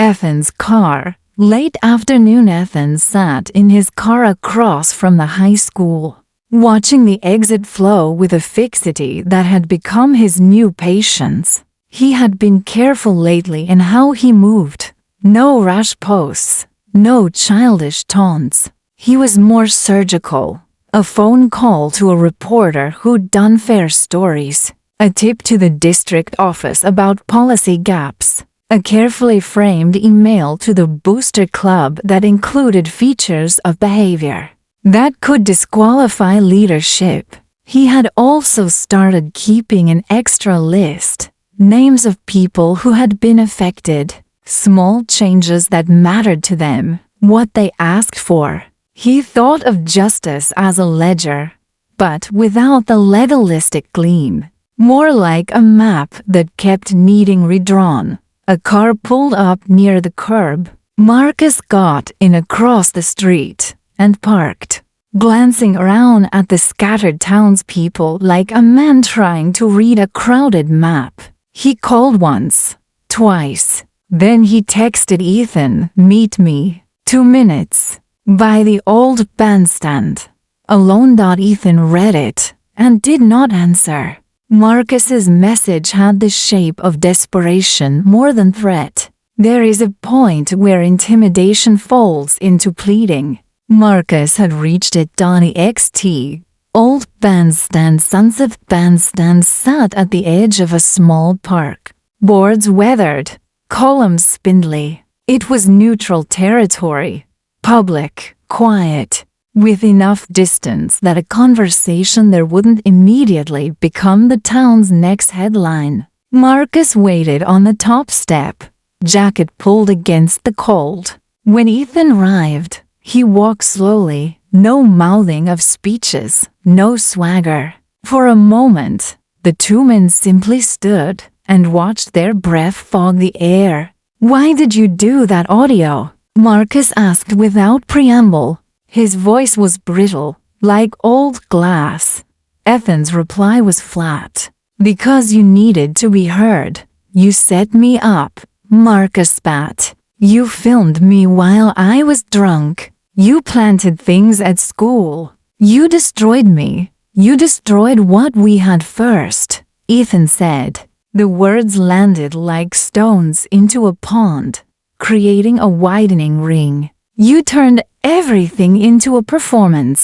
Ethan's car. Late afternoon. Ethan sat in his car across from the high school, watching the exit flow with a fixity that had become his new patience. He had been careful lately in how he moved. No rash posts, no childish taunts. He was more surgical. A phone call to a reporter who'd done fair stories. A tip to the district office about policy gaps. A carefully framed email to the booster club that included features of behavior that could disqualify leadership. He had also started keeping an extra list, names of people who had been affected, small changes that mattered to them, what they asked for. He thought of justice as a ledger, but without the legalistic gleam, more like a map that kept needing redrawn. A car pulled up near the curb. Marcus got in across the street and parked, glancing around at the scattered townspeople like a man trying to read a crowded map. He called once, twice. Then he texted Ethan, "Meet me, 2 minutes, by the old bandstand." Alone. Ethan read it and did not answer. Marcus's message had the shape of desperation more than threat. There is a point where intimidation falls into pleading. Marcus had reached it. Ext. Old bandstand. Sons of bandstand sat at the edge of a small park. Boards weathered, columns spindly. It was neutral territory. Public, quiet, with enough distance that a conversation there wouldn't immediately become the town's next headline. Marcus waited on the top step, jacket pulled against the cold. When Ethan arrived, he walked slowly, no mouthing of speeches, no swagger. For a moment, the two men simply stood and watched their breath fog the air. "Why did you do that audio?" Marcus asked without preamble. His voice was brittle, like old glass. Ethan's reply was flat. "Because you needed to be heard. You set me up," Marcus spat. "You filmed me while I was drunk. You planted things at school. You destroyed me. You destroyed what we had first," Ethan said. The words landed like stones into a pond, creating a widening ring. "You turned everything into a performance.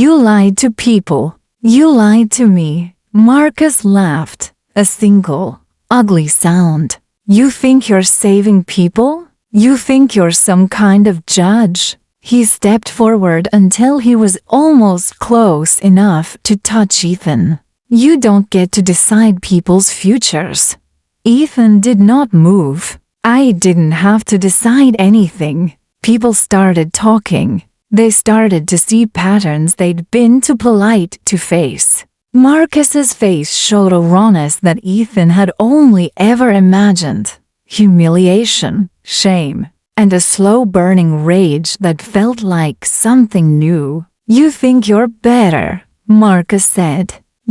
You lied to people. You lied to me." Marcus laughed, a single, ugly sound. "You think you're saving people? You think you're some kind of judge?" He stepped forward until he was almost close enough to touch Ethan. "You don't get to decide people's futures." Ethan did not move. "I didn't have to decide anything." People started talking. They started to see patterns they'd been too polite to face. Marcus's face showed a rawness that Ethan had only ever imagined. Humiliation, shame, and a slow burning rage that felt like something new. "You think you're better," Marcus said.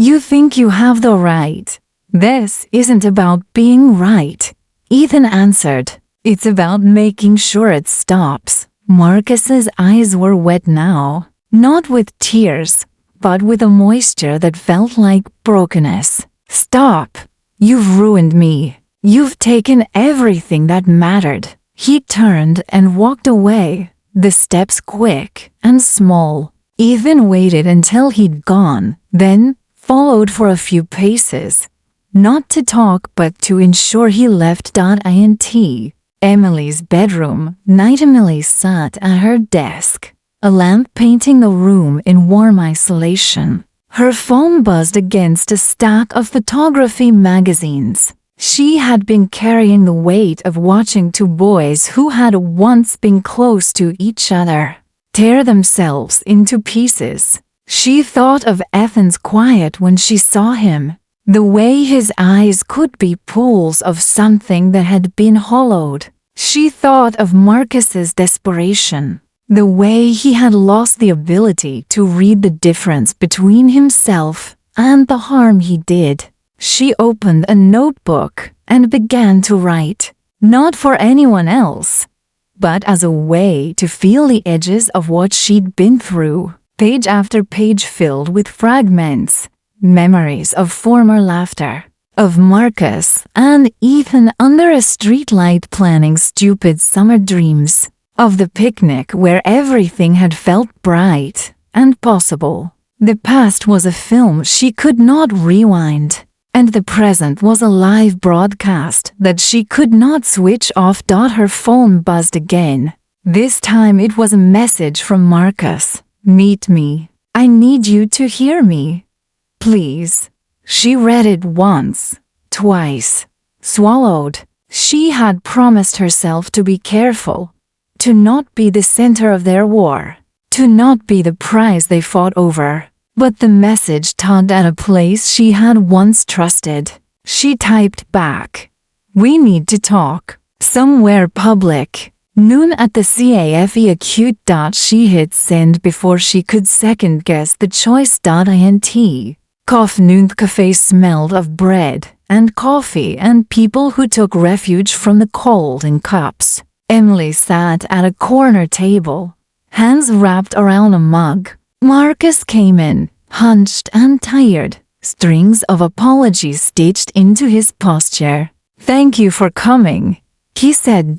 "You think you have the right." "This isn't about being right," Ethan answered. "It's about making sure it stops." Marcus's eyes were wet now, not with tears, but with a moisture that felt like brokenness. "Stop! You've ruined me. You've taken everything that mattered." He turned and walked away, the steps quick and small. Ethan waited until he'd gone, then followed for a few paces. Not to talk but to ensure he left. Int. Emily's bedroom. Night. Emily sat at her desk, a lamp painting the room in warm isolation. Her phone buzzed against a stack of photography magazines. She had been carrying the weight of watching two boys who had once been close to each other tear themselves into pieces. She thought of Ethan's quiet when she saw him. The way his eyes could be pools of something that had been hollowed. She thought of Marcus's desperation. The way he had lost the ability to read the difference between himself and the harm he did. She opened a notebook and began to write, not for anyone else, but as a way to feel the edges of what she'd been through. Page after page filled with fragments, memories of former laughter, Of Marcus and Ethan under a streetlight planning stupid summer dreams. Of the picnic where everything had felt bright and possible. The past was a film she could not rewind, and the present was a live broadcast that she could not switch off. Her phone buzzed again. This time it was a message from Marcus. "Meet me. I need you to hear me. Please." She read it once, twice, swallowed. She had promised herself to be careful, to not be the center of their war, to not be the prize they fought over. But the message tugged at a place she had once trusted. She typed back, "We need to talk. Somewhere public. Noon at the cafe acute. She hit send before she could second guess the choice. Int. Noon cafe smelled of bread and coffee and people who took refuge from the cold in cups. Emily sat at a corner table, hands wrapped around a mug. Marcus came in, hunched and tired, strings of apologies stitched into his posture. "Thank you for coming," he said.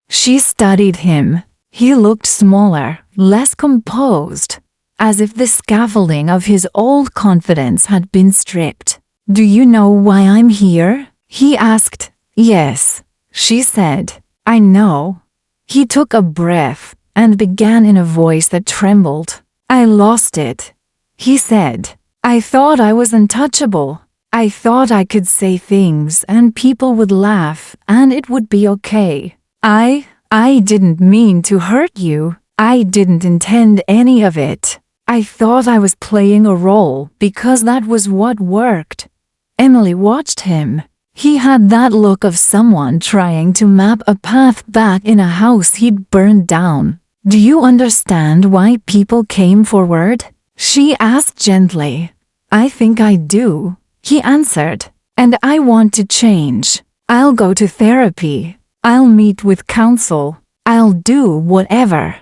She studied him. He looked smaller, less composed, as if the scaffolding of his old confidence had been stripped. "Do you know why I'm here?" he asked. "Yes," she said. "I know." He took a breath and began in a voice that trembled. "I lost it," he said. "I thought I was untouchable. I thought I could say things and people would laugh and it would be okay. I didn't mean to hurt you. I didn't intend any of it. I thought I was playing a role because that was what worked." Emily watched him. He had that look of someone trying to map a path back in a house he'd burned down. "Do you understand why people came forward?" she asked gently. "I think I do," he answered. "And I want to change. I'll go to therapy. I'll meet with counsel. I'll do whatever."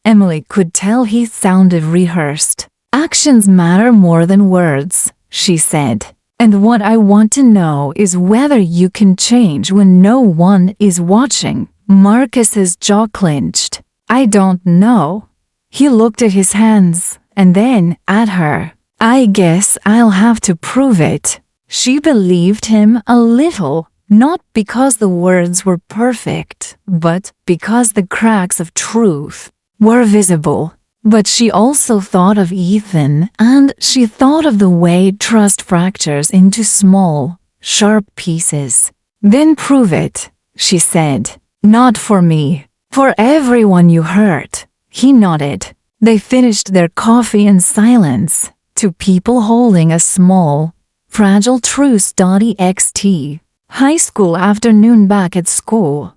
Emily could tell he sounded rehearsed. "Actions matter more than words," she said. "And what I want to know is whether you can change when no one is watching." Marcus's jaw clenched. "I don't know." He looked at his hands, and then at her. "I guess I'll have to prove it." She believed him a little, not because the words were perfect, but because the cracks of truth were visible. But she also thought of Ethan, and she thought of the way trust fractures into small, sharp pieces. "Then prove it," she said. "Not for me. For everyone you hurt." He nodded. They finished their coffee in silence, two people holding a small, fragile truce. Xt. High school afternoon. Back at school,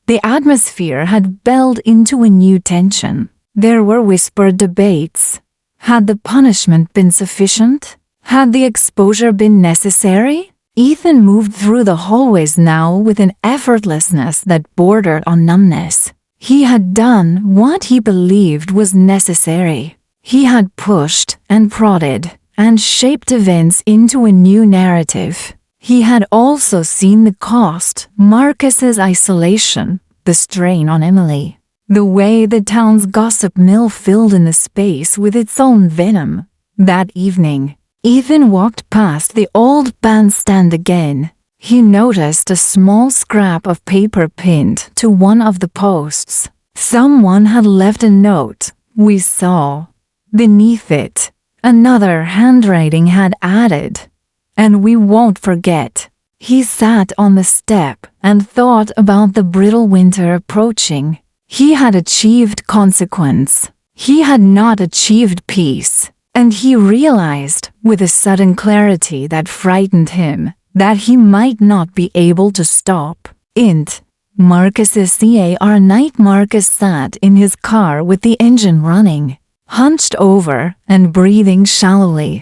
the atmosphere had built into a new tension. There were whispered debates. Had the punishment been sufficient? Had the exposure been necessary? Ethan moved through the hallways now with an effortlessness that bordered on numbness. He had done what he believed was necessary. He had pushed and prodded and shaped events into a new narrative. He had also seen the cost: Marcus's isolation, the strain on Emily, the way the town's gossip mill filled in the space with its own venom. That evening, Ethan walked past the old bandstand again. He noticed a small scrap of paper pinned to one of the posts. Someone had left a note. "We saw." Beneath it, another handwriting had added, "And we won't forget." He sat on the step and thought about the brittle winter approaching. He had achieved consequence. He had not achieved peace. And he realized, with a sudden clarity that frightened him, that he might not be able to stop. Int. Marcus's car night. Marcus sat in his car with the engine running, hunched over and breathing shallowly.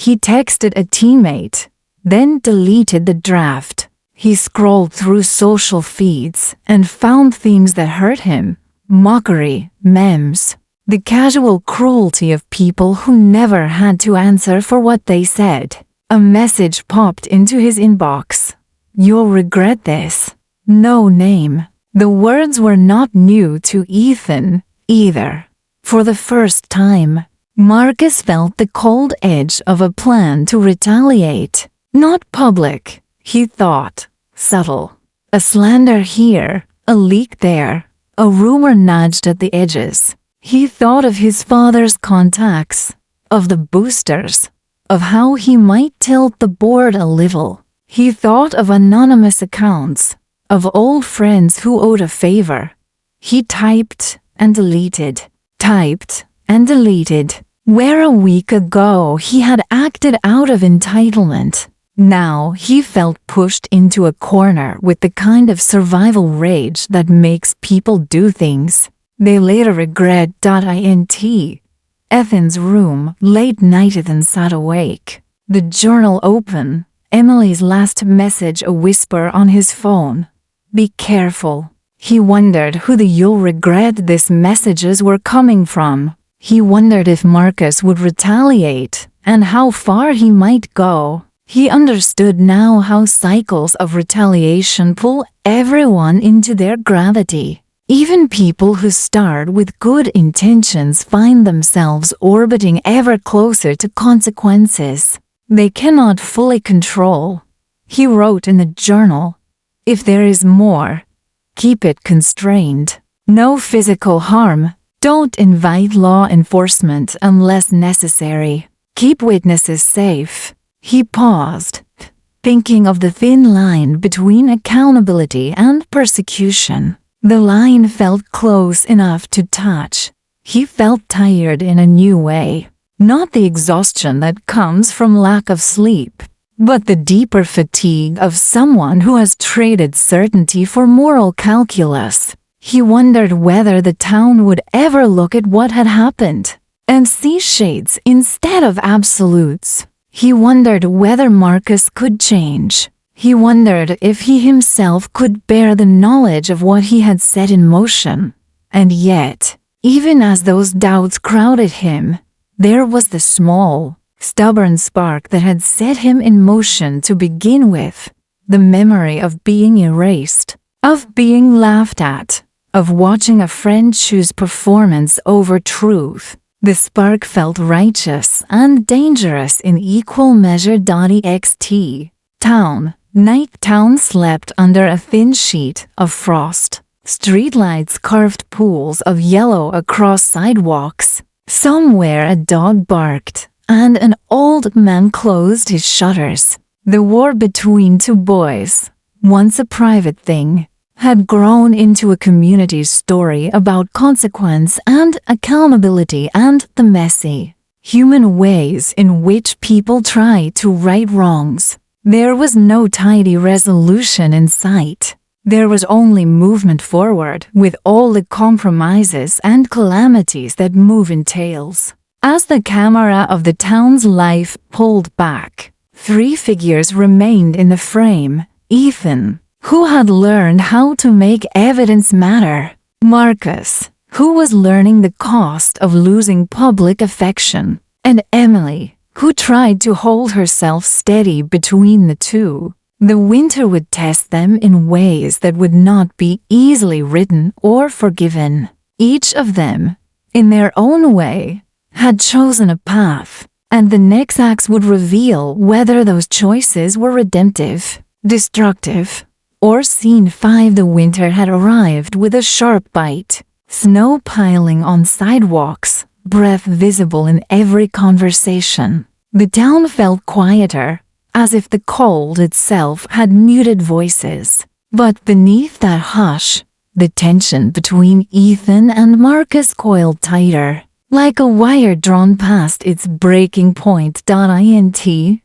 He texted a teammate, then deleted the draft. He scrolled through social feeds and found things that hurt him. Mockery, memes, The casual cruelty of people who never had to answer for what they said. A message popped into his inbox. "You'll regret this. No name." The words were not new to Ethan, either. For the first time, Marcus felt the cold edge of a plan to retaliate. Not public, he thought. Subtle. A slander here, a leak there, a rumor nudged at the edges. He thought of his father's contacts, of the boosters, of how he might tilt the board a little. He thought of anonymous accounts, of old friends who owed a favor. He typed and deleted, typed and deleted. Where a week ago he had acted out of entitlement, now he felt pushed into a corner with the kind of survival rage that makes people do things they later regret. Ethan's room, late night. Ethan sat awake. The journal open, Emily's last message a whisper on his phone. "Be careful." He wondered who the "you'll regret this" messages were coming from. He wondered if Marcus would retaliate, and how far he might go. He understood now how cycles of retaliation pull everyone into their gravity. Even people who start with good intentions find themselves orbiting ever closer to consequences they cannot fully control. He wrote in the journal, "If there is more, keep it constrained. No physical harm. Don't invite law enforcement unless necessary. Keep witnesses safe." He paused, thinking of the thin line between accountability and persecution. The line felt close enough to touch. He felt tired in a new way. Not the exhaustion that comes from lack of sleep, but the deeper fatigue of someone who has traded certainty for moral calculus. He wondered whether the town would ever look at what had happened and see shades instead of absolutes. He wondered whether Marcus could change. He wondered if he himself could bear the knowledge of what he had set in motion. And yet, even as those doubts crowded him, there was the small, stubborn spark that had set him in motion to begin with. The memory of being erased, of being laughed at, of watching a friend choose performance over truth. The spark felt righteous and dangerous in equal measure. Night town slept under a thin sheet of frost. Streetlights carved pools of yellow across sidewalks. Somewhere a dog barked, and an old man closed his shutters. The war between two boys, once a private thing, had grown into a community story about consequence and accountability and the messy, human ways in which people try to right wrongs. There was no tidy resolution in sight. There was only movement forward, with all the compromises and calamities that move entails. As the camera of the town's life pulled back, three figures remained in the frame. Ethan, who had learned how to make evidence matter. Marcus, who was learning the cost of losing public affection. And Emily, who tried to hold herself steady between the two. The winter would test them in ways that would not be easily written or forgiven. Each of them, in their own way, had chosen a path, and the next acts would reveal whether those choices were redemptive, destructive, or Scene 5. The winter had arrived with a sharp bite. Snow piling on sidewalks, breath visible in every conversation. The town felt quieter, as if the cold itself had muted voices. But beneath that hush, the tension between Ethan and Marcus coiled tighter, like a wire drawn past its breaking point.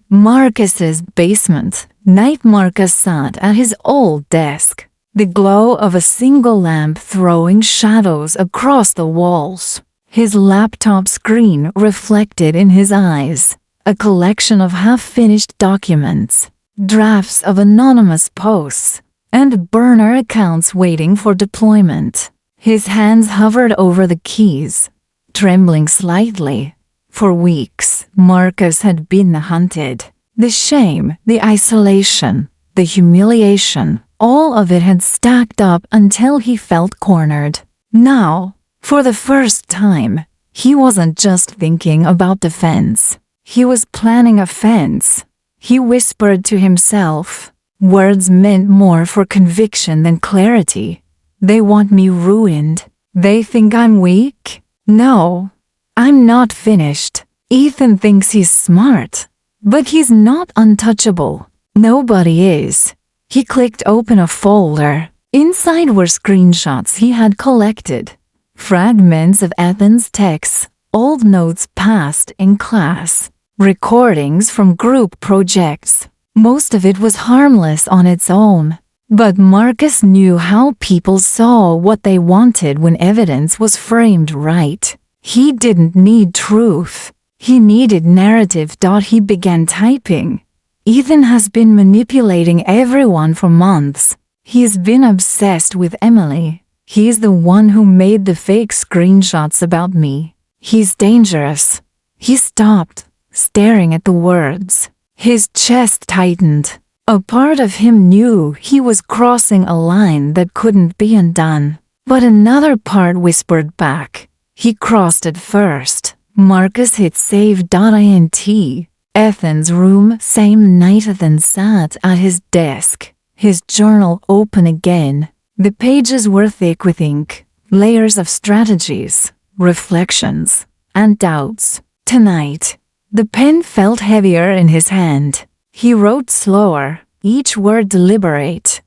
Marcus's basement. Night. Marcus sat at his old desk, the glow of a single lamp throwing shadows across the walls. His laptop screen reflected in his eyes, a collection of half-finished documents, drafts of anonymous posts, and burner accounts waiting for deployment. His hands hovered over the keys, trembling slightly. For weeks, Marcus had been hunted. The shame, the isolation, the humiliation, all of it had stacked up until he felt cornered. Now, for the first time, he wasn't just thinking about defense. He was planning offense. He whispered to himself, "Words meant more for conviction than clarity. They want me ruined. They think I'm weak. No, I'm not finished. Ethan thinks he's smart, but he's not untouchable. Nobody is." He clicked open a folder. Inside were screenshots he had collected. Fragments of Ethan's texts, old notes passed in class, recordings from group projects. Most of it was harmless on its own. But Marcus knew how people saw what they wanted when evidence was framed right. He didn't need truth. He needed narrative. He began typing. "Ethan has been manipulating everyone for months. He's been obsessed with Emily. He's the one who made the fake screenshots about me. He's dangerous." He stopped, staring at the words. His chest tightened. A part of him knew he was crossing a line that couldn't be undone. But another part whispered back. He crossed it first. Marcus hit save.int. Ethan's room, same night Ethan sat at his desk. His journal open again. The pages were thick with ink, layers of strategies, reflections, and doubts. Tonight, the pen felt heavier in his hand. He wrote slower, each word deliberate.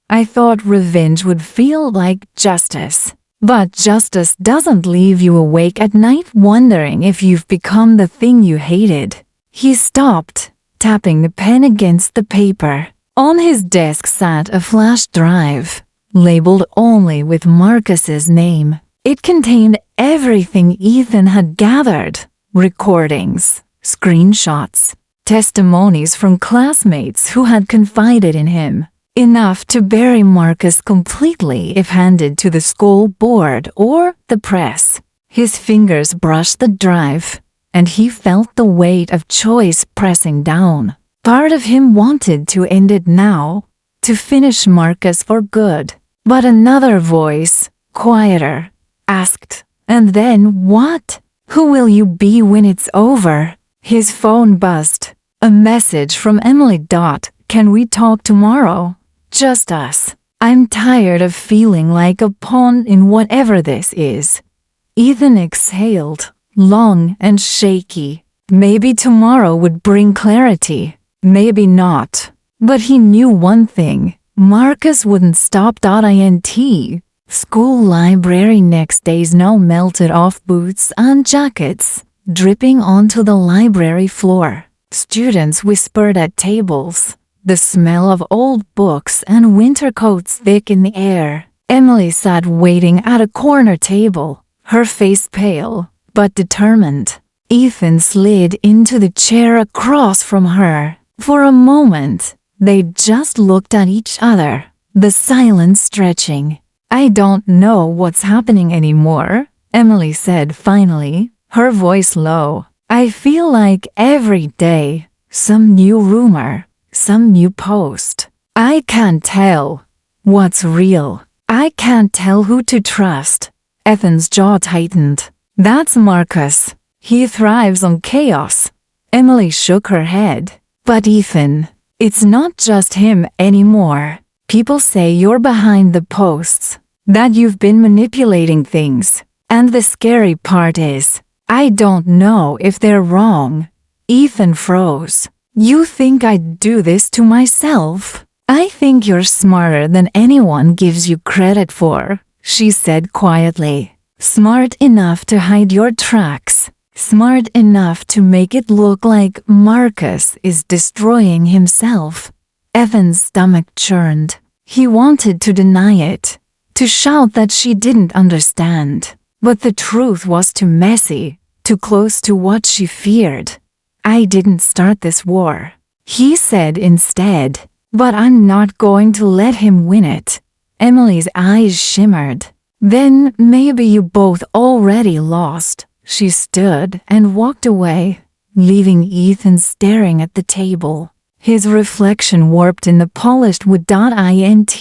"I thought revenge would feel like justice. But justice doesn't leave you awake at night wondering if you've become the thing you hated." He stopped, tapping the pen against the paper. On his desk sat a flash drive, labeled only with Marcus's name. It contained everything Ethan had gathered: recordings, screenshots, testimonies from classmates who had confided in him. Enough to bury Marcus completely if handed to the school board or the press. His fingers brushed the drive, and he felt the weight of choice pressing down. Part of him wanted to end it now, to finish Marcus for good. But another voice, quieter, asked, "And then what? Who will you be when it's over?" His phone buzzed. A message from Emily. "Can we talk tomorrow? Just us. I'm tired of feeling like a pawn in whatever this is." Ethan exhaled, long and shaky. Maybe tomorrow would bring clarity. Maybe not. But he knew one thing. Marcus wouldn't stop. Int. School library next day. Snow melted off boots and jackets, dripping onto the library floor. Students whispered at tables. The smell of old books and winter coats thick in the air. Emily sat waiting at a corner table, her face pale, but determined. Ethan slid into the chair across from her. For a moment, they just looked at each other, the silence stretching. "I don't know what's happening anymore," Emily said finally, her voice low. "I feel like every day, some new rumor, some new post. I can't tell what's real. I can't tell who to trust." Ethan's jaw tightened. "That's Marcus. He thrives on chaos." Emily shook her head. "But Ethan, it's not just him anymore. People say you're behind the posts, that you've been manipulating things. And the scary part is, I don't know if they're wrong." Ethan froze. "You think I'd do this to myself?" "I think you're smarter than anyone gives you credit for," she said quietly. "Smart enough to hide your tracks. Smart enough to make it look like Marcus is destroying himself." Ethan's stomach churned. He wanted to deny it, to shout that she didn't understand. But the truth was too messy, too close to what she feared. "I didn't start this war," he said instead. "But I'm not going to let him win it." Emily's eyes shimmered. "Then maybe you both already lost," She stood and walked away, leaving Ethan staring at the table, his reflection warped in the polished wood.int.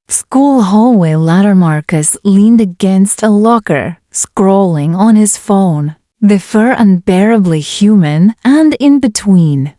School hallway ladder. Marcus leaned against a locker, scrolling on his phone, the fur unbearably human and in between.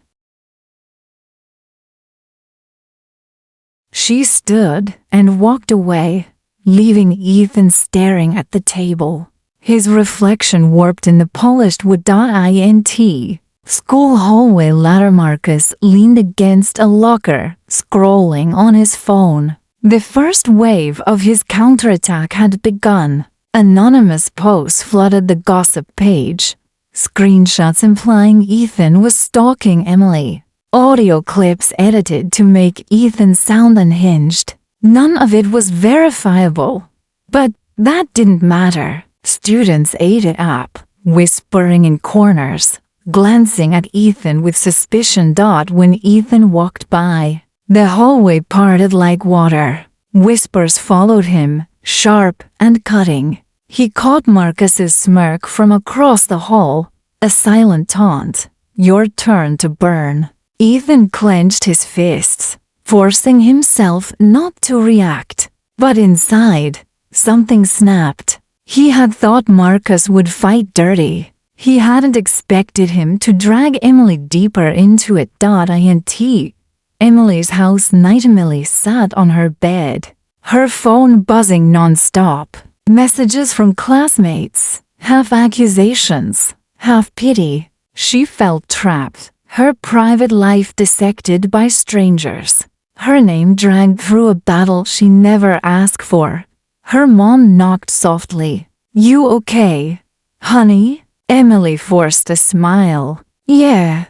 She stood and walked away, leaving Ethan staring at the table, his reflection warped in the polished wood.int. School hallway ladder. Marcus leaned against a locker, scrolling on his phone. The first wave of his counterattack had begun. Anonymous posts flooded the gossip page, screenshots implying Ethan was stalking Emily, audio clips edited to make Ethan sound unhinged. None of it was verifiable, but that didn't matter. Students ate it up, whispering in corners, glancing at Ethan with suspicion. When Ethan walked by, the hallway parted like water. Whispers followed him, sharp and cutting. He caught Marcus's smirk from across the hall, a silent taunt. Your turn to burn. Ethan clenched his fists, forcing himself not to react. But inside, something snapped. He had thought Marcus would fight dirty. He hadn't expected him to drag Emily deeper into it. Int. Emily's house night. Emily sat on her bed, her phone buzzing non-stop. Messages from classmates, half accusations, half pity. She felt trapped, her private life dissected by strangers. Her name dragged through a battle she never asked for. Her mom knocked softly. You okay, honey? Emily forced a smile. Yeah,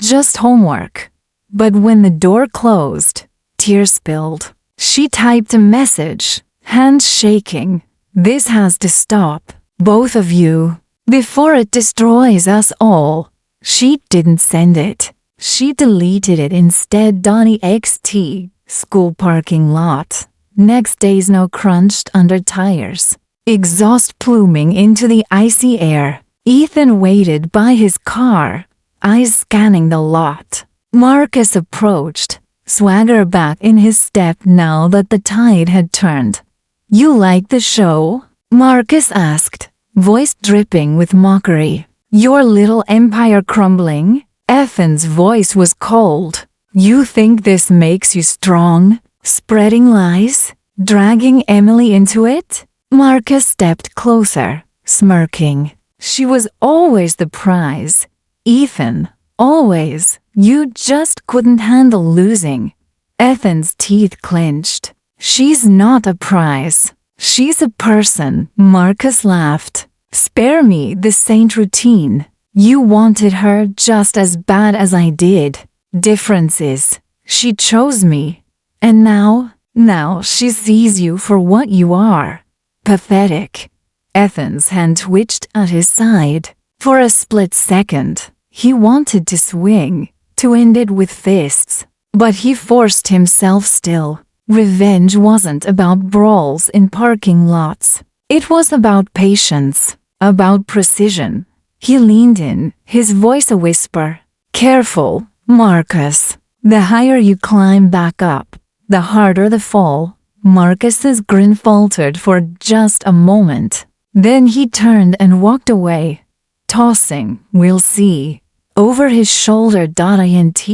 just homework. But when the door closed, tears spilled. She typed a message, hands shaking. This has to stop, both of you, before it destroys us all. She didn't send it. She deleted it instead. Ext. School parking lot. Next day snow crunched under tires, exhaust pluming into the icy air. Ethan waited by his car, eyes scanning the lot. Marcus approached, swagger back in his step now that the tide had turned. You like the show? Marcus asked, voice dripping with mockery. Your little empire crumbling? Ethan's voice was cold. You think this makes you strong? Spreading lies? Dragging Emily into it? Marcus stepped closer, smirking. She was always the prize. Ethan, always. You just couldn't handle losing. Ethan's teeth clenched. She's not a prize. She's a person. Marcus laughed. Spare me the saint routine. You wanted her just as bad as I did. Difference is, she chose me. And now she sees you for what you are. Pathetic. Ethan's hand twitched at his side. For a split second, he wanted to swing, to end it with fists. But he forced himself still. Revenge wasn't about brawls in parking lots. It was about patience, about precision. He leaned in, his voice a whisper. Careful, Marcus. The higher you climb back up, the harder the fall. Marcus's grin faltered for just a moment. Then he turned and walked away, tossing, we'll see, over his shoulder. Int.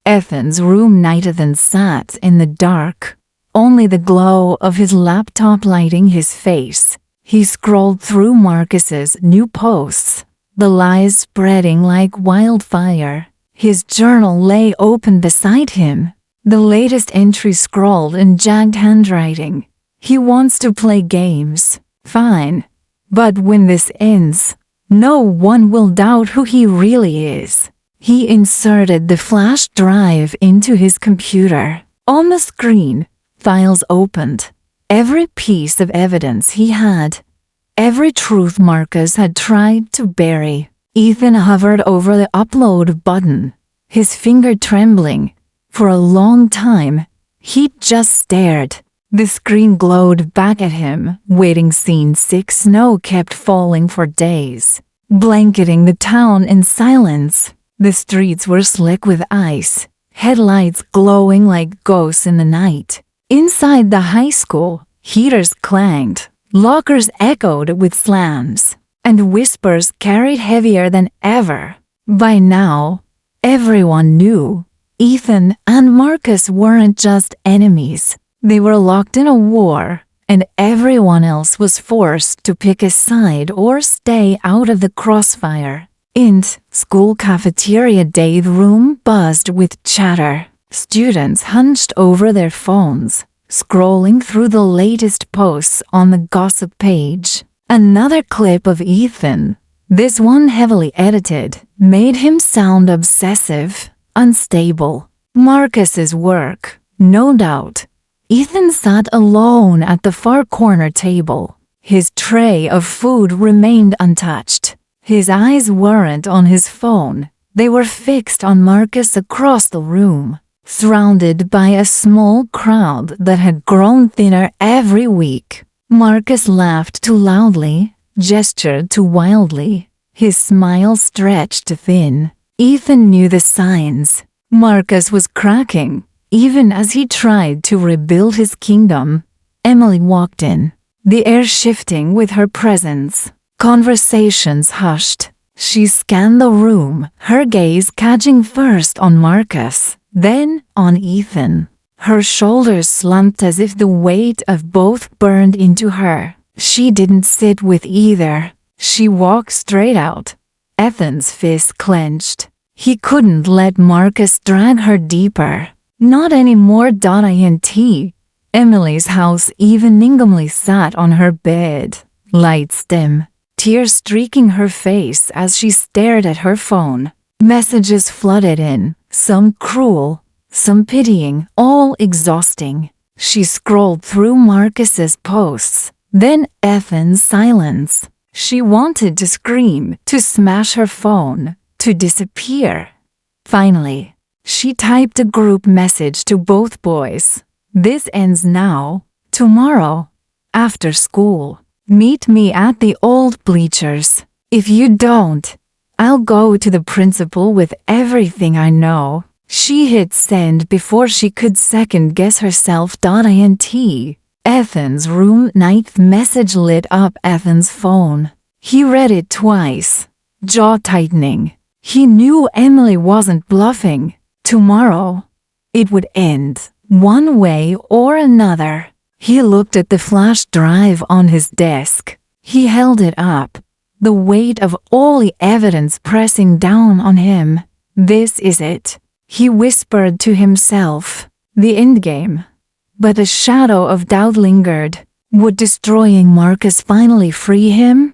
Ethan's room. Ethan sat in the dark, only the glow of his laptop lighting his face. He scrolled through Marcus's new posts, the lies spreading like wildfire. His journal lay open beside him, the latest entry scrawled in jagged handwriting. He wants to play games. Fine. But when this ends, no one will doubt who he really is. He inserted the flash drive into his computer. On the screen, files opened. Every piece of evidence he had. Every truth Marcus had tried to bury. Ethan hovered over the upload button, his finger trembling. For a long time, he just stared. The screen glowed back at him. Waiting scene 6. Snow kept falling for days. blanketing the town in silence. The streets were slick with ice, headlights glowing like ghosts in the night. Inside the high school, heaters clanged, lockers echoed with slams, and whispers carried heavier than ever. By now, everyone knew Ethan and Marcus weren't just enemies. They were locked in a war, and everyone else was forced to pick a side or stay out of the crossfire. In school cafeteria day, the room buzzed with chatter. Students hunched over their phones, scrolling through the latest posts on the gossip page. Another clip of Ethan, this one heavily edited, made him sound obsessive, unstable. Marcus's work, no doubt. Ethan sat alone at the far corner table. His tray of food remained untouched. His eyes weren't on his phone. They were fixed on Marcus across the room, surrounded by a small crowd that had grown thinner every week. Marcus laughed too loudly, gestured too wildly. His smile stretched thin. Ethan knew the signs. Marcus was cracking. Even as he tried to rebuild his kingdom, Emily walked in, the air shifting with her presence. Conversations hushed. She scanned the room, her gaze catching first on Marcus, then on Ethan. Her shoulders slumped as if the weight of both burned into her. She didn't sit with either. She walked straight out. Ethan's fist clenched. He couldn't let Marcus drag her deeper. Not anymore. Int. Emily's house eveningly sat on her bed, lights dim, tears streaking her face as she stared at her phone. Messages flooded in, some cruel, some pitying, all exhausting. She scrolled through Marcus's posts, then Ethan's silence. She wanted to scream, to smash her phone, to disappear. Finally, she typed a group message to both boys. This ends now. Tomorrow, after school, meet me at the old bleachers. If you don't, I'll go to the principal with everything I know. She hit send before she could second guess herself. Int. Ethan's room ninth message lit up Ethan's phone. He read it twice, jaw tightening. He knew Emily wasn't bluffing. Tomorrow, it would end, one way or another. He looked at the flash drive on his desk. He held it up, the weight of all the evidence pressing down on him. This is it, he whispered to himself, the endgame. But a shadow of doubt lingered. Would destroying Marcus finally free him?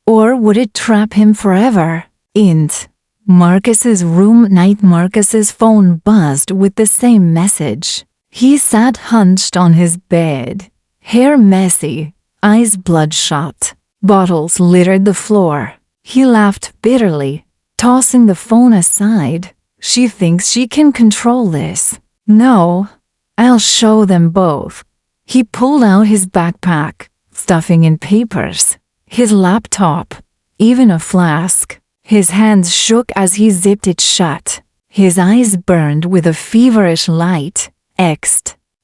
Or would it trap him forever? Marcus's room night. Marcus's phone buzzed with the same message. He sat hunched on his bed, hair messy, eyes bloodshot. Bottles littered the floor. He laughed bitterly, tossing the phone aside. She thinks she can control this. No, I'll show them both. He pulled out his backpack, stuffing in papers, his laptop, even a flask. His hands shook as he zipped it shut. His eyes burned with a feverish light.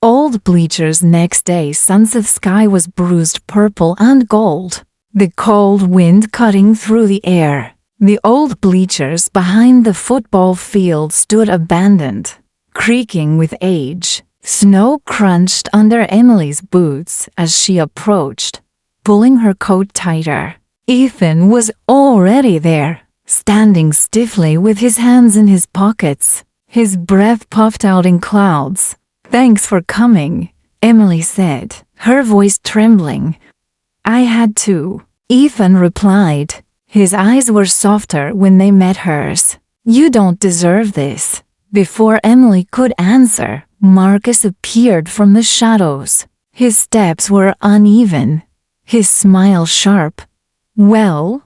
Old bleachers. Next day, sunset sky was bruised purple and gold. The cold wind cutting through the air. The old bleachers behind the football field stood abandoned, creaking with age. Snow crunched under Emily's boots as she approached, pulling her coat tighter. Ethan was already there, standing stiffly with his hands in his pockets. His breath puffed out in clouds. "Thanks for coming," Emily said, her voice trembling. "I had to," Ethan replied. His eyes were softer when they met hers. "You don't deserve this." Before Emily could answer, Marcus appeared from the shadows. His steps were uneven, his smile sharp. "Well,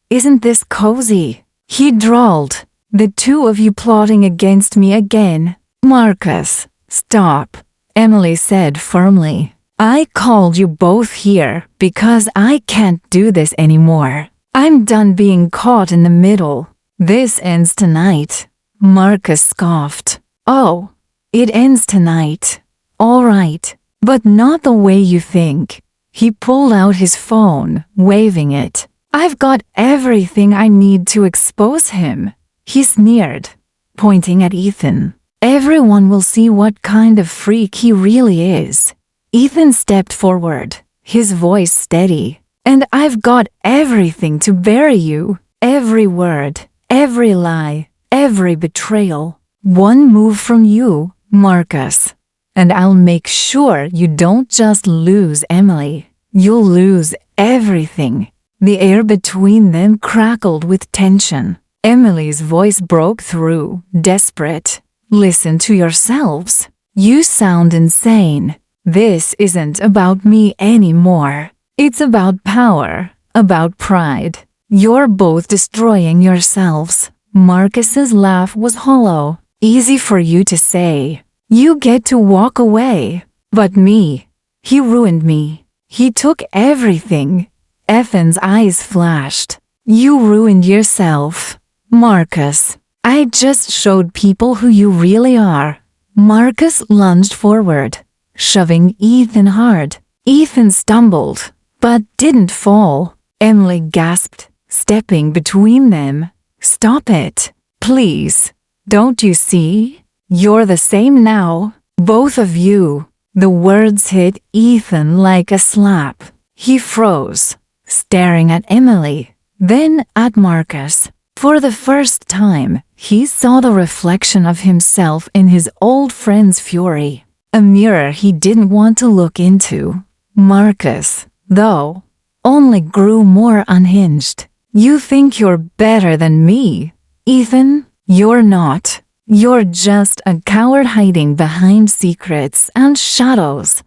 isn't this cozy?" he drawled. "The two of you plotting against me again." "Marcus, stop," Emily said firmly. "I called you both here because I can't do this anymore. I'm done being caught in the middle. This ends tonight. Marcus scoffed. Oh, it ends tonight. All right, but not the way you think. He pulled out his phone, waving it. I've got everything I need to expose him. He sneered, pointing at Ethan. Everyone will see what kind of freak he really is. Ethan stepped forward, his voice steady. And I've got everything to bury you. Every word, every lie, every betrayal. One move from you, Marcus. And I'll make sure you don't just lose Emily. You'll lose everything. The air between them crackled with tension. Emily's voice broke through, desperate. Listen to yourselves. You sound insane. This isn't about me anymore. It's about power, about pride. You're both destroying yourselves. Marcus's laugh was hollow. Easy for you to say. You get to walk away. But me, he ruined me. He took everything. Ethan's eyes flashed. You ruined yourself. Marcus, I just showed people who you really are. Marcus lunged forward, shoving Ethan hard. Ethan stumbled, but didn't fall. Emily gasped, stepping between them. Stop it, please. Don't you see? You're the same now, both of you. The words hit Ethan like a slap. He froze, staring at Emily, then at Marcus. For the first time, he saw the reflection of himself in his old friend's fury. A mirror he didn't want to look into. Marcus, though, only grew more unhinged. You think you're better than me, Ethan? You're not. You're just a coward hiding behind secrets and shadows.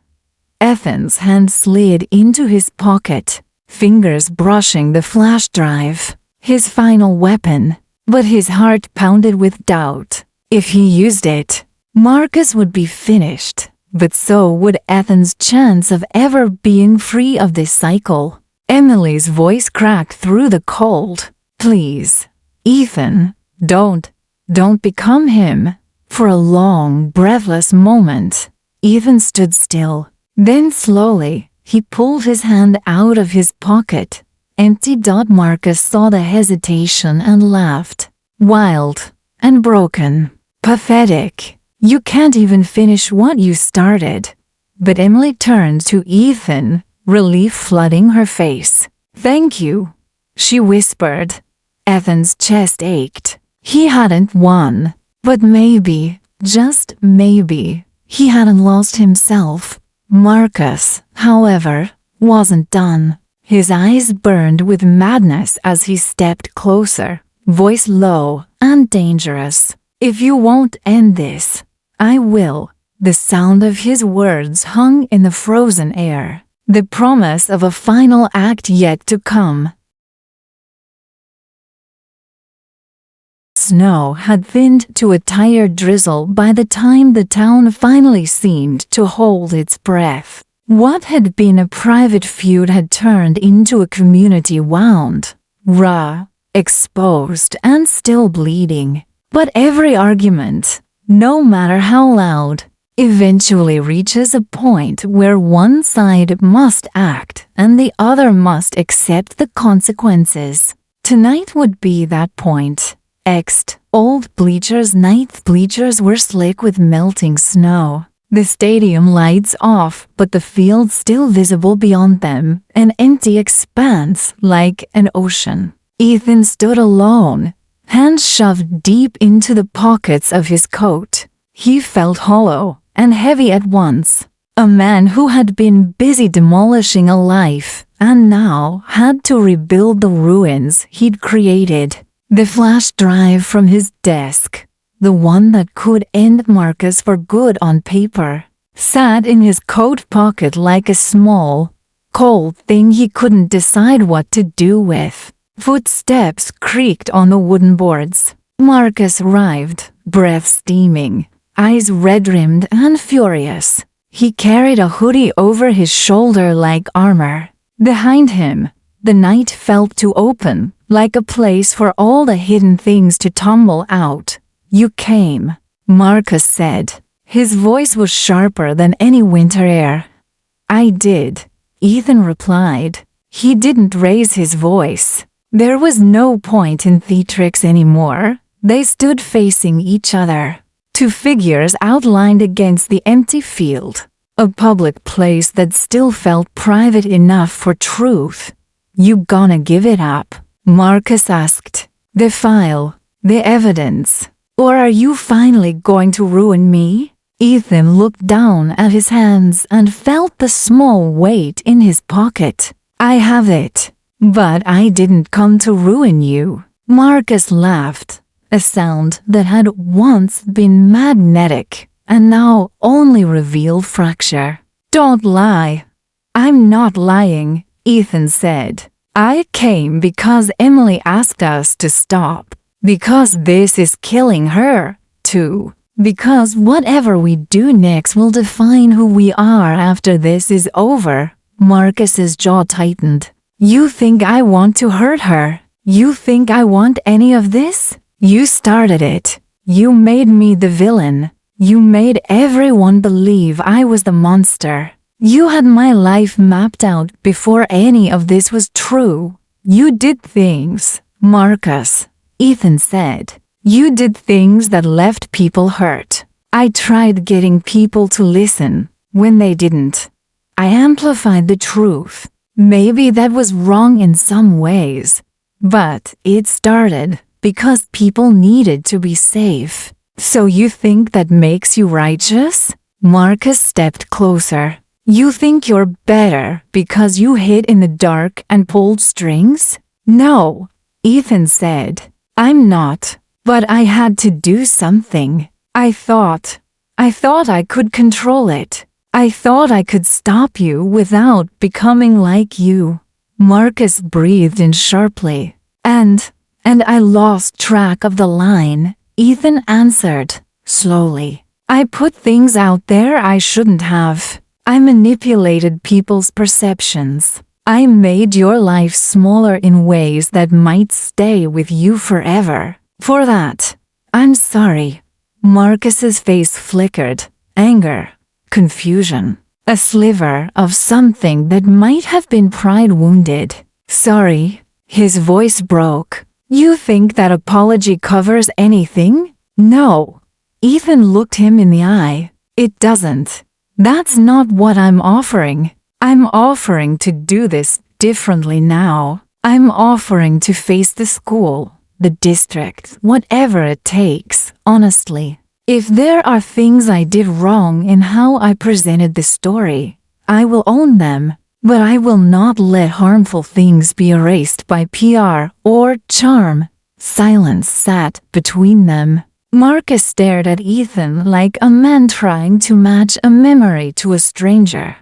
Ethan's hand slid into his pocket, fingers brushing the flash drive, his final weapon, but his heart pounded with doubt. If he used it, Marcus would be finished, but so would Ethan's chance of ever being free of this cycle. Emily's voice cracked through the cold. Please, Ethan, don't become him. For a long, breathless moment, Ethan stood still. Then slowly, he pulled his hand out of his pocket. Empty. Marcus saw the hesitation and laughed. Wild and broken. Pathetic. You can't even finish what you started. But Emily turned to Ethan, relief flooding her face. Thank you, she whispered. Ethan's chest ached. He hadn't won, but maybe, just maybe, he hadn't lost himself. Marcus, however, wasn't done. His eyes burned with madness as he stepped closer, voice low and dangerous. If you won't end this, I will. The sound of his words hung in the frozen air, the promise of a final act yet to come. Snow had thinned to a tired drizzle by the time the town finally seemed to hold its breath. What had been a private feud had turned into a community wound, raw, exposed, and still bleeding. But every argument, no matter how loud, eventually reaches a point where one side must act and the other must accept the consequences. Tonight would be that point. Old bleachers. Ninth bleachers were slick with melting snow. The stadium lights off, but the field still visible beyond them, an empty expanse like an ocean. Ethan stood alone, hands shoved deep into the pockets of his coat. He felt hollow and heavy at once. A man who had been busy demolishing a life and now had to rebuild the ruins he'd created. The flash drive from his desk, the one that could end Marcus for good on paper, sat in his coat pocket like a small, cold thing he couldn't decide what to do with. Footsteps creaked on the wooden boards. Marcus arrived, breath steaming, eyes red-rimmed and furious. He carried a hoodie over his shoulder like armor. Behind him, The night felt too open, like a place for all the hidden things to tumble out. You came, Marcus said. His voice was sharper than any winter air. I did, Ethan replied. He didn't raise his voice. There was no point in theatrics anymore. They stood facing each other. Two figures outlined against the empty field. A public place that still felt private enough for truth. You gonna give it up? Marcus asked. The file, the evidence. Or are you finally going to ruin me? Ethan looked down at his hands and felt the small weight in his pocket. I have it. But I didn't come to ruin you. Marcus laughed, a sound that had once been magnetic and now only revealed fracture. Don't lie. I'm not lying, Ethan said. I came because Emily asked us to stop. Because this is killing her, too. Because whatever we do next will define who we are after this is over. Marcus's jaw tightened. You think I want to hurt her? You think I want any of this? You started it. You made me the villain. You made everyone believe I was the monster. You had my life mapped out before any of this was true. You did things, Marcus, Ethan said. You did things that left people hurt. I tried getting people to listen when they didn't. I amplified the truth. Maybe that was wrong in some ways, but it started because people needed to be safe. So you think that makes you righteous? Marcus stepped closer. You think you're better because you hid in the dark and pulled strings? No, Ethan said. I'm not. But I had to do something. I thought I could control it. I thought I could stop you without becoming like you. Marcus breathed in sharply. And I lost track of the line, Ethan answered, slowly. I put things out there I shouldn't have. I manipulated people's perceptions. I made your life smaller in ways that might stay with you forever. For that, I'm sorry. Marcus's face flickered. Anger, confusion, a sliver of something that might have been pride wounded. Sorry, his voice broke. You think that apology covers anything? No. Ethan looked him in the eye. It doesn't. That's not what I'm offering. I'm offering to do this differently now. I'm offering to face the school, the district, whatever it takes, honestly. If there are things I did wrong in how I presented the story, I will own them, but I will not let harmful things be erased by PR or charm. Silence sat between them. Marcus stared at Ethan like a man trying to match a memory to a stranger.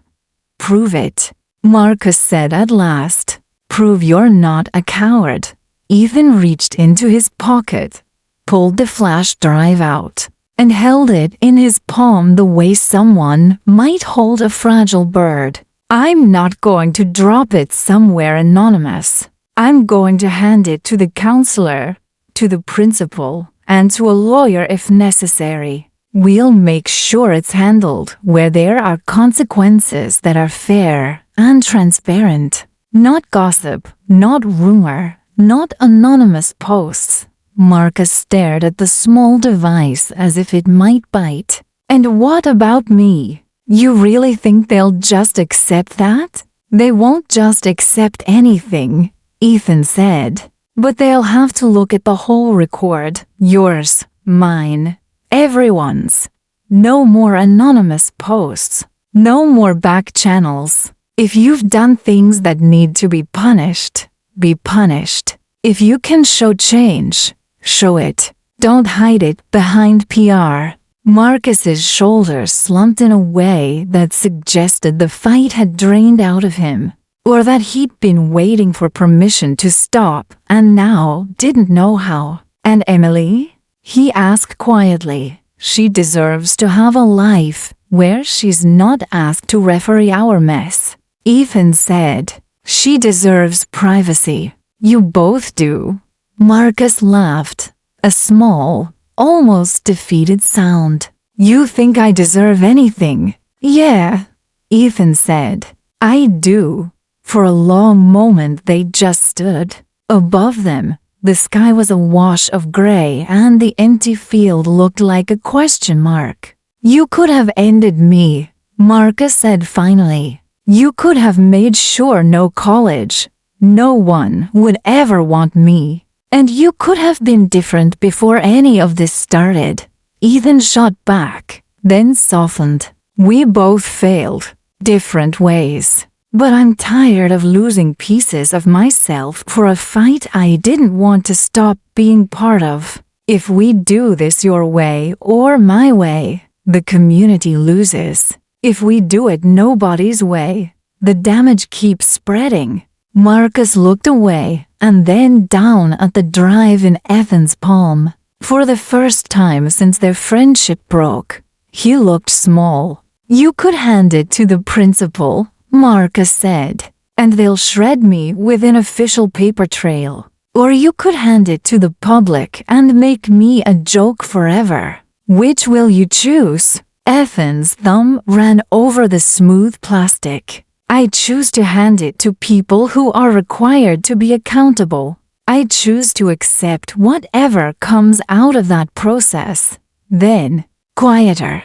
Prove it, Marcus said at last. Prove you're not a coward. Ethan reached into his pocket, pulled the flash drive out, and held it in his palm the way someone might hold a fragile bird. I'm not going to drop it somewhere anonymous. I'm going to hand it to the counselor, to the principal, and to a lawyer if necessary. We'll make sure it's handled where there are consequences that are fair and transparent. Not gossip, not rumor, not anonymous posts. Marcus stared at the small device as if it might bite. And what about me? You really think they'll just accept that? They won't just accept anything, Ethan said. But they'll have to look at the whole record. Yours, mine, everyone's. No more anonymous posts. No more back channels. If you've done things that need to be punished, be punished. If you can show change, show it. Don't hide it behind PR. Marcus's shoulders slumped in a way that suggested the fight had drained out of him, or that he'd been waiting for permission to stop and now didn't know how. And Emily? He asked quietly. She deserves to have a life where she's not asked to referee our mess. Ethan said, She deserves privacy. You both do. Marcus laughed, a small, almost defeated sound. You think I deserve anything? Yeah, Ethan said. I do. For a long moment they just stood. Above them, the sky was a wash of gray and the empty field looked like a question mark. You could have ended me, Marcus said finally. You could have made sure no college, no one would ever want me. And you could have been different before any of this started. Ethan shot back, then softened. We both failed, different ways. But I'm tired of losing pieces of myself for a fight I didn't want to stop being part of. If we do this your way or my way, the community loses. If we do it nobody's way, the damage keeps spreading. Marcus looked away and then down at the drive in Ethan's palm. For the first time since their friendship broke, he looked small. You could hand it to the principal, Marcus said, and they'll shred me with an official paper trail. Or you could hand it to the public and make me a joke forever. Which will you choose? Ethan's thumb ran over the smooth plastic. I choose to hand it to people who are required to be accountable. I choose to accept whatever comes out of that process. Then, quieter.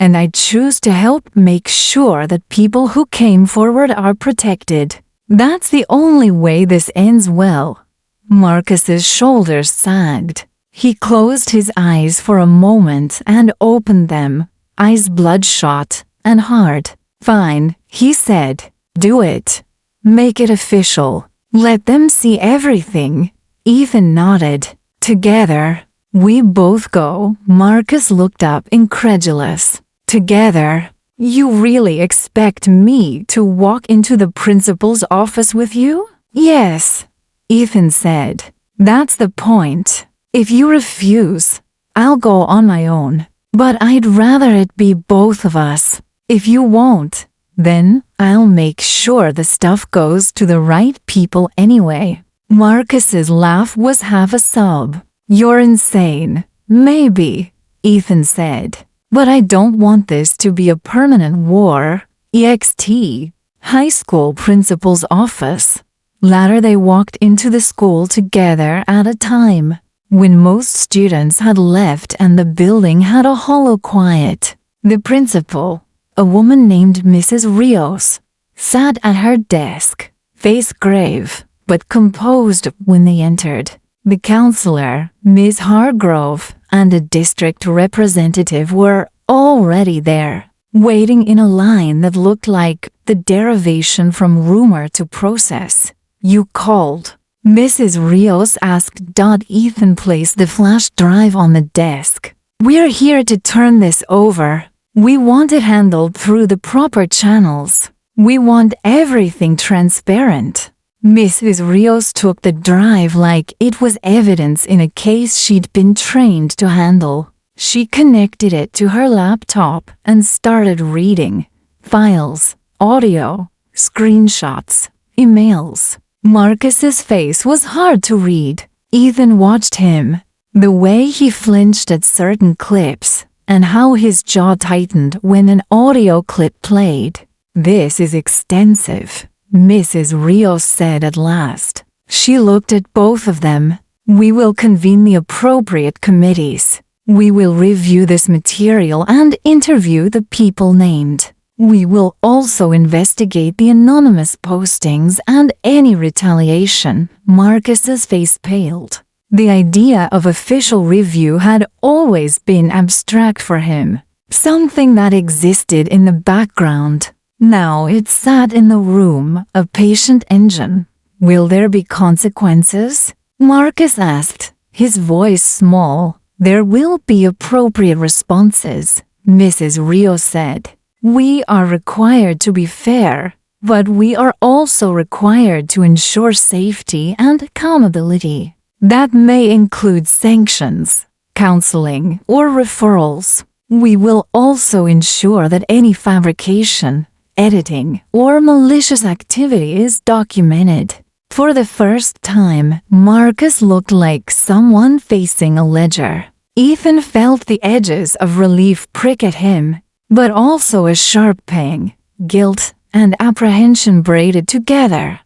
And I choose to help make sure that people who came forward are protected. That's the only way this ends well. Marcus's shoulders sagged. He closed his eyes for a moment and opened them, eyes bloodshot and hard. Fine, he said. Do it. Make it official. Let them see everything. Ethan nodded. Together, we both go. Marcus looked up incredulous. Together? You really expect me to walk into the principal's office with you? Yes, Ethan said. That's the point. If you refuse, I'll go on my own. But I'd rather it be both of us. If you won't, then I'll make sure the stuff goes to the right people anyway. Marcus's laugh was half a sob. You're insane. Maybe, Ethan said. But I don't want this to be a permanent war. EXT. High school principal's office. Later they walked into the school together at a time, when most students had left and the building had a hollow quiet. The principal, a woman named Mrs. Rios, sat at her desk, face grave, but composed when they entered. The counselor, Ms. Hargrove, and a district representative were already there, waiting in a line that looked like the derivation from rumor to process. You called. Mrs. Rios asked. Ethan placed the flash drive on the desk. We're here to turn this over. We want it handled through the proper channels. We want everything transparent. Mrs. Rios took the drive like it was evidence in a case she'd been trained to handle. She connected it to her laptop and started reading. Files, audio, screenshots, emails. Marcus's face was hard to read. Ethan watched him. The way he flinched at certain clips, and how his jaw tightened when an audio clip played. This is extensive, Mrs. Rios said at last. She looked at both of them. We will convene the appropriate committees. We will review this material and interview the people named. We will also investigate the anonymous postings and any retaliation. Marcus's face paled. The idea of official review had always been abstract for him, something that existed in the background. Now it sat in the room, a patient engine. Will there be consequences? Marcus asked, his voice small. There will be appropriate responses, Mrs. Rios said. We are required to be fair, but we are also required to ensure safety and accountability. That may include sanctions, counseling, or referrals. We will also ensure that any fabrication, editing, or malicious activity is documented. For the first time, Marcus looked like someone facing a ledger. Ethan felt the edges of relief prick at him, but also a sharp pang, guilt, and apprehension braided together.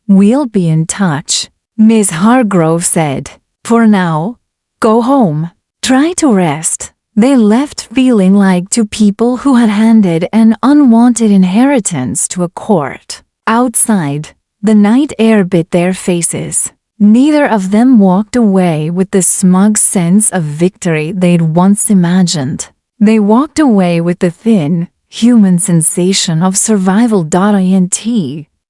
"We'll be in touch," Miss Hargrove said. "For now, go home. Try to rest." They left feeling like two people who had handed an unwanted inheritance to a court. Outside, the night air bit their faces. Neither of them walked away with the smug sense of victory they'd once imagined. They walked away with the thin, human sensation of survival.int.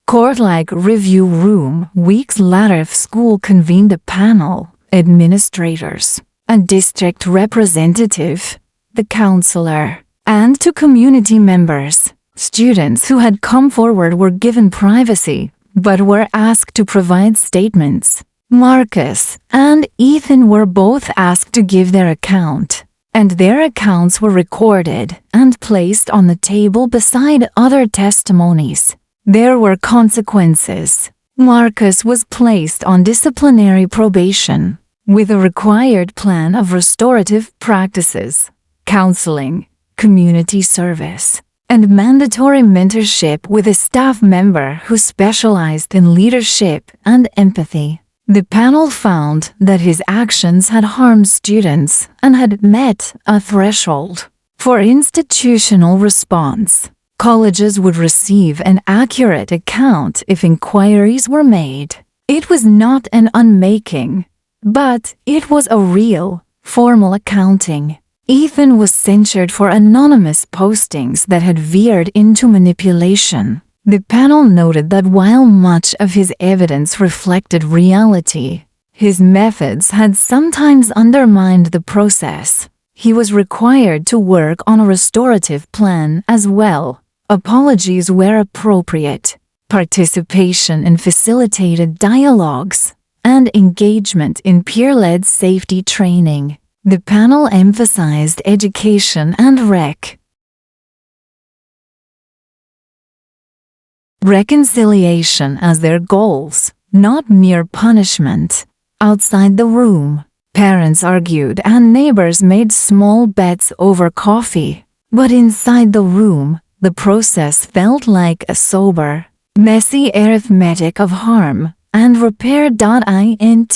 Court-like review room. Weeks later, school convened a panel, administrators, a district representative, the counselor, and two community members. Students who had come forward were given privacy, but were asked to provide statements. Marcus and Ethan were both asked to give their account, and their accounts were recorded and placed on the table beside other testimonies. There were consequences. Marcus was placed on disciplinary probation, with a required plan of restorative practices, counseling, community service, and mandatory mentorship with a staff member who specialized in leadership and empathy. The panel found that his actions had harmed students and had met a threshold for institutional response. Colleges would receive an accurate account if inquiries were made. It was not an unmaking, but it was a real, formal accounting. Ethan was censured for anonymous postings that had veered into manipulation. The panel noted that while much of his evidence reflected reality, his methods had sometimes undermined the process. He was required to work on a restorative plan as well. Apologies were appropriate. Participation in facilitated dialogues, and engagement in peer-led safety training. The panel emphasized education and reconciliation as their goals, not mere punishment. Outside the room, parents argued and neighbors made small bets over coffee. But inside the room, the process felt like a sober, messy arithmetic of harm and repair.int.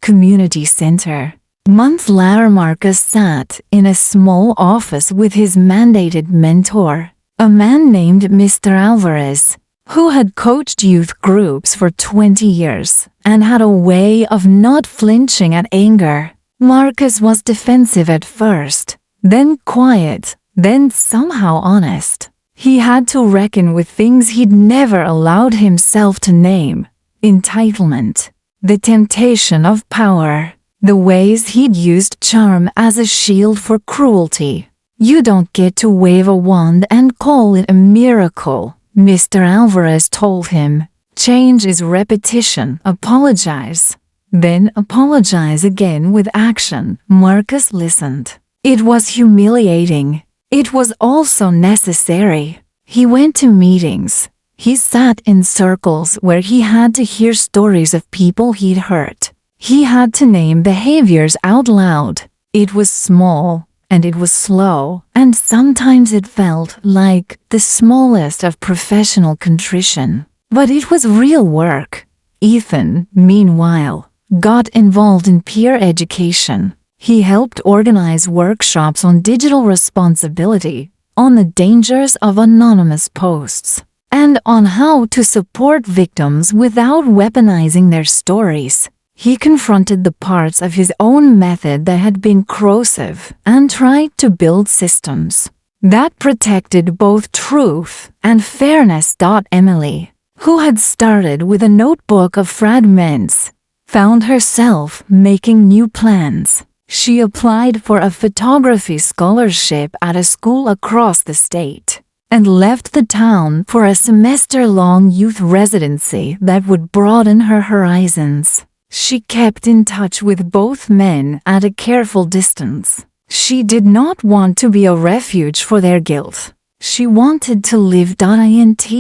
Community Center. Months later, Marcus sat in a small office with his mandated mentor, a man named Mr. Alvarez, who had coached youth groups for 20 years and had a way of not flinching at anger. Marcus was defensive at first, then quiet, then somehow honest. He had to reckon with things he'd never allowed himself to name: entitlement, the temptation of power, the ways he'd used charm as a shield for cruelty. "You don't get to wave a wand and call it a miracle," Mr. Alvarez told him. "Change is repetition. Apologize. Then apologize again with action." Marcus listened. It was humiliating. It was also necessary. He went to meetings. He sat in circles where he had to hear stories of people he'd hurt. He had to name behaviors out loud. It was small, and it was slow, and sometimes it felt like the smallest of professional contrition. But it was real work. Ethan, meanwhile, got involved in peer education. He helped organize workshops on digital responsibility, on the dangers of anonymous posts, and on how to support victims without weaponizing their stories. He confronted the parts of his own method that had been corrosive and tried to build systems that protected both truth and fairness. Emily, who had started with a notebook of fragments, found herself making new plans. She applied for a photography scholarship at a school across the state and left the town for a semester-long youth residency that would broaden her horizons. She kept in touch with both men at a careful distance. She did not want to be a refuge for their guilt. She wanted to live. Int.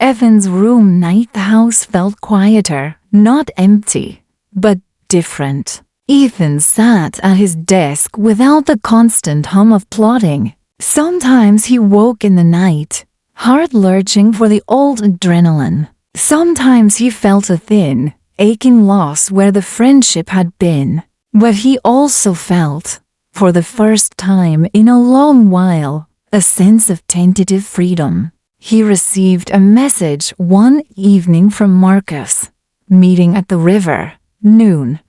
Ethan's room night. The house felt quieter, not empty, but different. Ethan sat at his desk without the constant hum of plotting. Sometimes he woke in the night, heart lurching for the old adrenaline. Sometimes he felt a thin, aching loss where the friendship had been. But he also felt, for the first time in a long while, a sense of tentative freedom. He received a message one evening from Marcus. Meeting at the river, noon.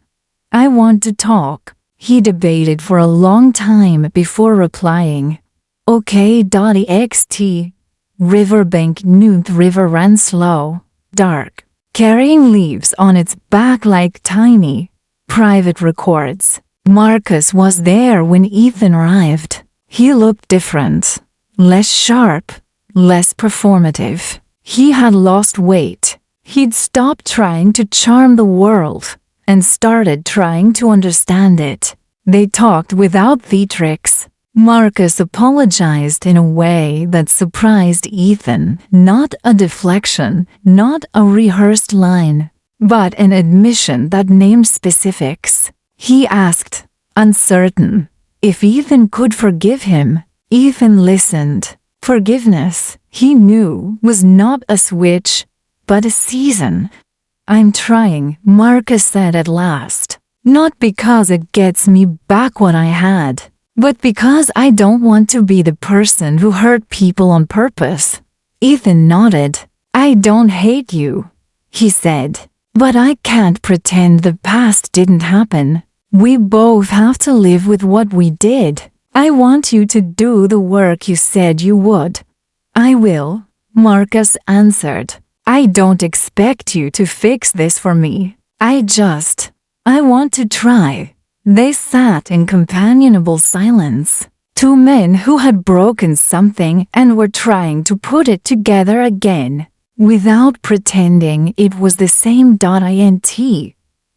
I want to talk. He debated for a long time before replying. Okay. Ext. Riverbank noon. The river ran slow, dark, carrying leaves on its back like tiny, private records. Marcus was there when Ethan arrived. He looked different, less sharp, less performative. He had lost weight. He'd stopped trying to charm the world and started trying to understand it. They talked without theatrics. Marcus apologized in a way that surprised Ethan, not a deflection, not a rehearsed line, but an admission that named specifics. He asked, uncertain, if Ethan could forgive him. Ethan listened. Forgiveness, he knew, was not a switch, but a season. I'm trying, Marcus said at last. Not because it gets me back what I had, but because I don't want to be the person who hurt people on purpose. Ethan nodded. I don't hate you, he said, but I can't pretend the past didn't happen. We both have to live with what we did. I want you to do the work you said you would. I will, Marcus answered. I don't expect you to fix this for me. I want to try. They sat in companionable silence. Two men who had broken something and were trying to put it together again, without pretending it was the same. Int.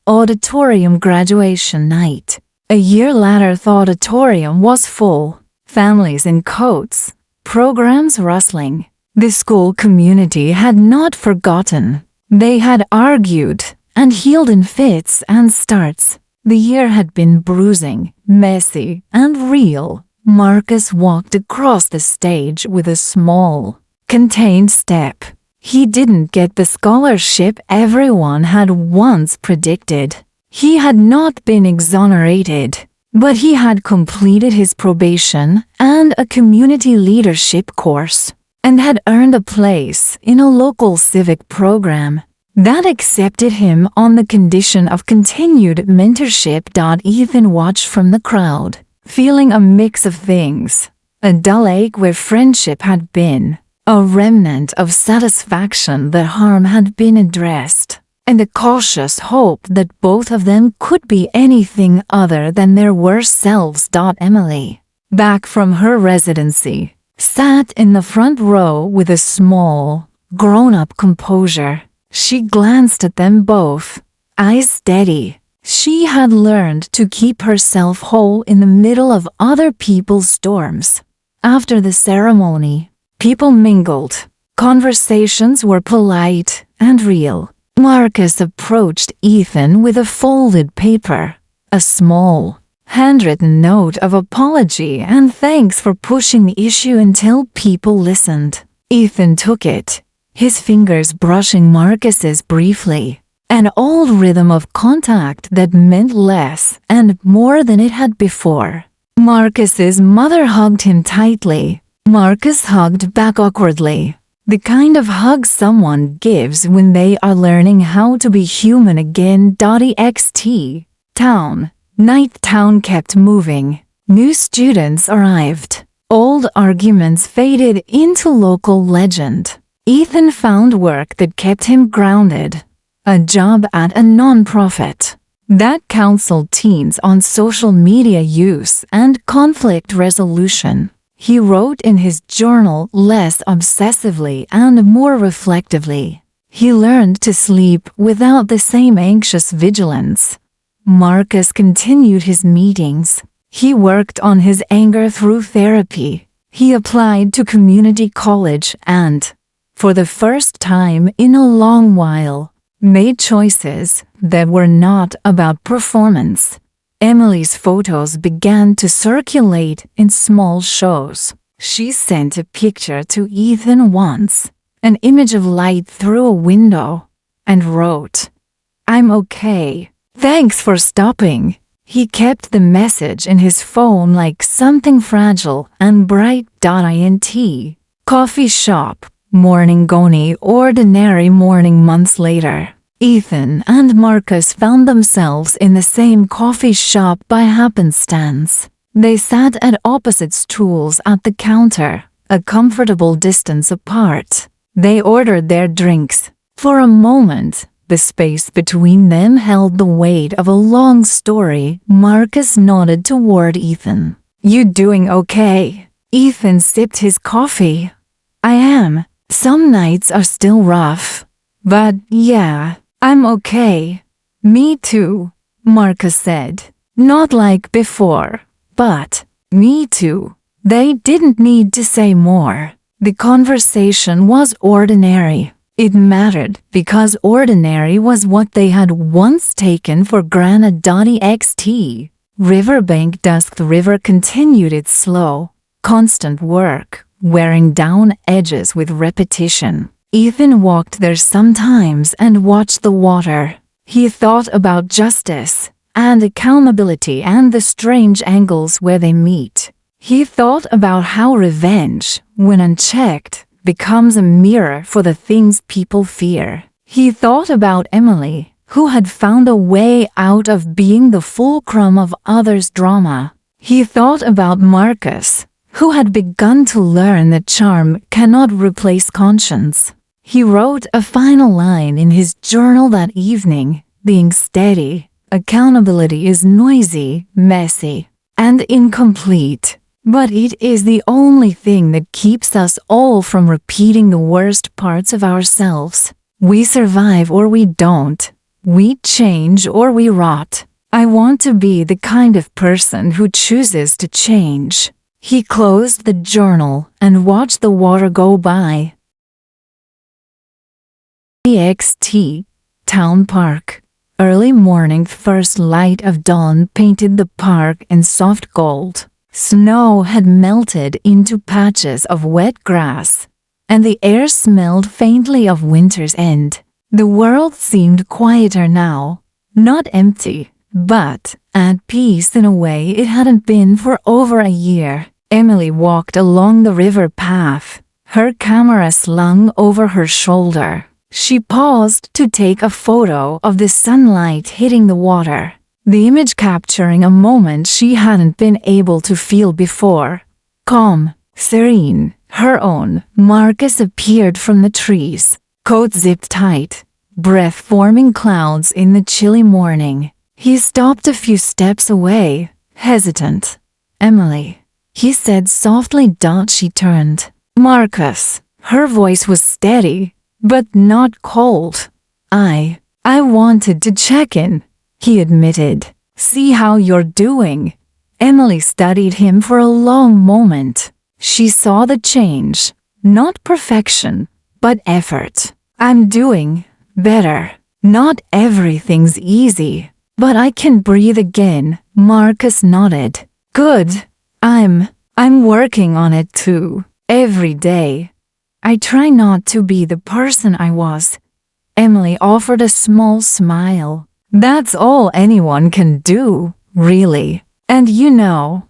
Auditorium graduation night. A year later, the auditorium was full. Families in coats, programs rustling. The school community had not forgotten. They had argued and healed in fits and starts. The year had been bruising, messy, and real. Marcus walked across the stage with a small, contained step. He didn't get the scholarship everyone had once predicted. He had not been exonerated, but he had completed his probation and a community leadership course, and had earned a place in a local civic program that accepted him on the condition of continued mentorship. Ethan watched from the crowd, feeling a mix of things. A dull ache where friendship had been, a remnant of satisfaction that harm had been addressed, and a cautious hope that both of them could be anything other than their worst selves. Emily, back from her residency, sat in the front row with a small, grown-up composure. She glanced at them both, eyes steady. She had learned to keep herself whole in the middle of other people's storms. After the ceremony, people mingled. Conversations were polite and real. Marcus approached Ethan with a folded paper, a small, handwritten note of apology and thanks for pushing the issue until people listened. Ethan took it, his fingers brushing Marcus's briefly, an old rhythm of contact that meant less and more than it had before. Marcus's mother hugged him tightly. Marcus hugged back awkwardly. The kind of hug someone gives when they are learning how to be human again. Ext. Town. Night. Town kept moving. New students arrived. Old arguments faded into local legend. Ethan found work that kept him grounded. A job at a non-profit that counseled teens on social media use and conflict resolution. He wrote in his journal less obsessively and more reflectively. He learned to sleep without the same anxious vigilance. Marcus continued his meetings. He worked on his anger through therapy. He applied to community college and, for the first time in a long while, made choices that were not about performance. Emily's photos began to circulate in small shows. She sent a picture to Ethan once, an image of light through a window, and wrote, "I'm okay. Thanks for stopping." He kept the message in his phone like something fragile and bright. Int. Coffee shop, morning Goni, ordinary morning. Months later, Ethan and Marcus found themselves in the same coffee shop by happenstance. They sat at opposite stools at the counter, a comfortable distance apart. They ordered their drinks. For a moment, the space between them held the weight of a long story. Marcus nodded toward Ethan. "You doing okay?" Ethan sipped his coffee. "I am. Some nights are still rough. But yeah, I'm okay." "Me too," Marcus said. "Not like before, but me too." They didn't need to say more. The conversation was ordinary. It mattered because ordinary was what they had once taken for granted. Xt. Riverbank. Dusk. The river continued its slow, constant work, wearing down edges with repetition. Ethan walked there sometimes and watched the water. He thought about justice and accountability and the strange angles where they meet. He thought about how revenge, when unchecked, becomes a mirror for the things people fear. He thought about Emily, who had found a way out of being the fulcrum of others' drama. He thought about Marcus, who had begun to learn that charm cannot replace conscience. He wrote a final line in his journal that evening, being steady. Accountability is noisy, messy, and incomplete. But it is the only thing that keeps us all from repeating the worst parts of ourselves. We survive or we don't. We change or we rot. I want to be the kind of person who chooses to change. He closed the journal and watched the water go by. Xt. Town Park. Early morning. First light of dawn painted the park in soft gold. Snow had melted into patches of wet grass, and the air smelled faintly of winter's end. The world seemed quieter now, not empty, but at peace in a way it hadn't been for over a year. Emily walked along the river path, her camera slung over her shoulder. She paused to take a photo of the sunlight hitting the water, the image capturing a moment she hadn't been able to feel before. Calm, serene, her own. Marcus appeared from the trees, coat zipped tight, breath forming clouds in the chilly morning. He stopped a few steps away, hesitant. "Emily," he said softly. She turned. "Marcus." Her voice was steady, but not cold. I wanted to check in," he admitted. "See how you're doing." Emily studied him for a long moment. She saw the change, not perfection, but effort. "I'm doing better. Not everything's easy, but I can breathe again." Marcus nodded. "Good. I'm working on it too. Every day. I try not to be the person I was." Emily offered a small smile. "That's all anyone can do, really. And you know,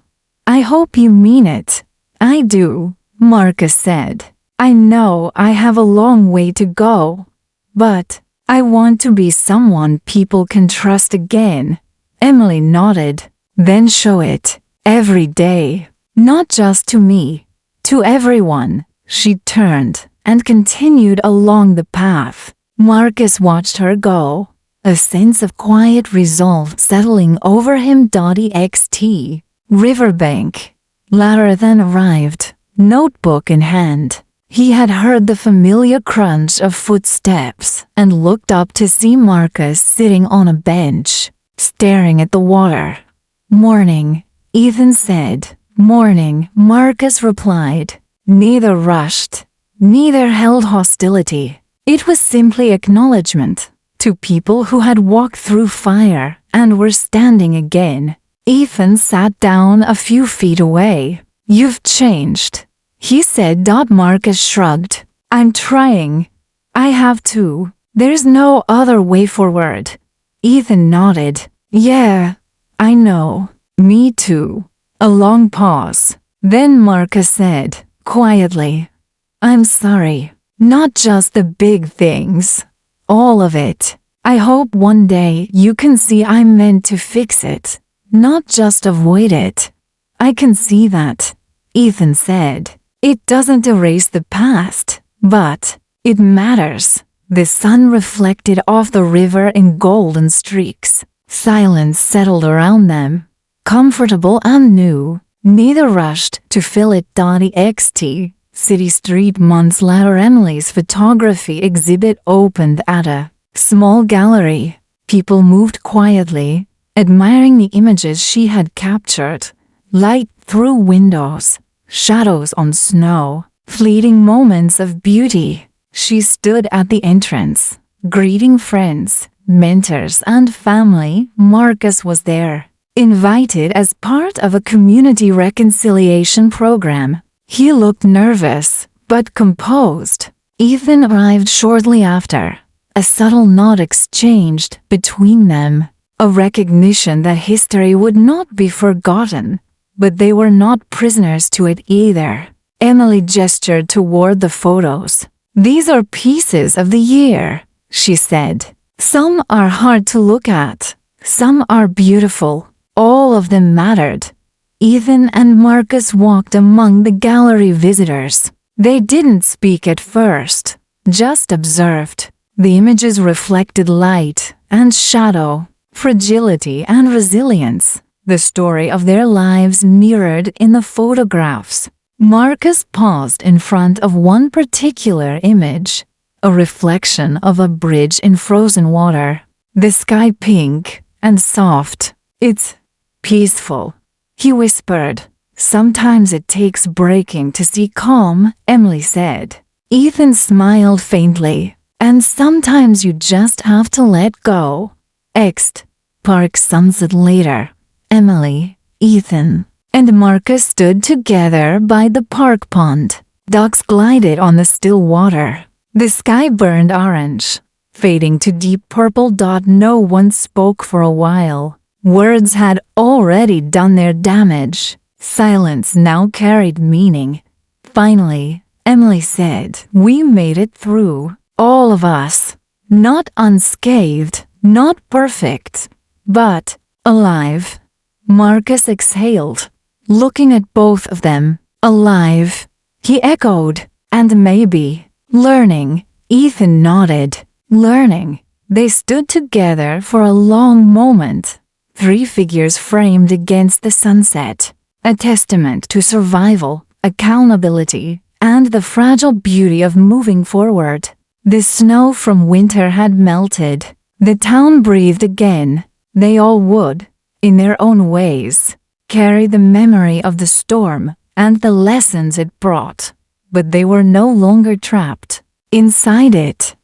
I hope you mean it." "I do," Marcus said. "I know I have a long way to go, but I want to be someone people can trust again." Emily nodded. "Then show it. Every day. Not just to me. To everyone." She turned and continued along the path. Marcus watched her go, a sense of quiet resolve settling over him. Xt. Riverbank. Larathan arrived, notebook in hand. He had heard the familiar crunch of footsteps and looked up to see Marcus sitting on a bench, staring at the water. "Morning," Ethan said, Morning, Marcus replied. Neither rushed, neither held hostility. It was simply acknowledgement to people who had walked through fire and were standing again. Ethan sat down a few feet away. You've changed, he said. Marcus shrugged. I'm trying. I have to. There's no other way forward. Ethan nodded. Yeah, I know. Me too. A long pause. Then Marcus said, quietly, I'm sorry. Not just the big things. All of it. I hope one day you can see I meant to fix it, not just avoid it. I can see that, Ethan said. It doesn't erase the past, but it matters. The sun reflected off the river in golden streaks. Silence settled around them, comfortable and new. Neither rushed to fill it. Xt. City Street. Months later, Emily's photography exhibit opened at a small gallery. People moved quietly, admiring the images she had captured. Light through windows, shadows on snow, fleeting moments of beauty. She stood at the entrance, greeting friends, mentors, and family. Marcus was there, invited as part of a community reconciliation program. He looked nervous, but composed. Ethan arrived shortly after. A subtle nod exchanged between them, a recognition that history would not be forgotten, but they were not prisoners to it either. Emily gestured toward the photos. These are pieces of the year, she said. Some are hard to look at. Some are beautiful. All of them mattered. Ethan and Marcus walked among the gallery visitors. They didn't speak at first, just observed. The images reflected light and shadow, fragility and resilience. The story of their lives mirrored in the photographs. Marcus paused in front of one particular image, a reflection of a bridge in frozen water. The sky pink and soft. It's peaceful, he whispered. Sometimes it takes breaking to see calm, Emily said. Ethan smiled faintly. And sometimes you just have to let go. Ext. Park. Sunset. Later, Emily, Ethan, and Marcus stood together by the park pond. Ducks glided on the still water. The sky burned orange, fading to deep purple. No one spoke for a while. Words had already done their damage. Silence now carried meaning. Finally, Emily said, We made it through. All of us. Not unscathed, not perfect, but alive. Marcus exhaled, looking at both of them. Alive, he echoed. And maybe learning. Ethan nodded. Learning. They stood together for a long moment. Three figures framed against the sunset. A testament to survival, accountability, and the fragile beauty of moving forward. The snow from winter had melted. The town breathed again. They all would, in their own ways, carry the memory of the storm and the lessons it brought. But they were no longer trapped inside it.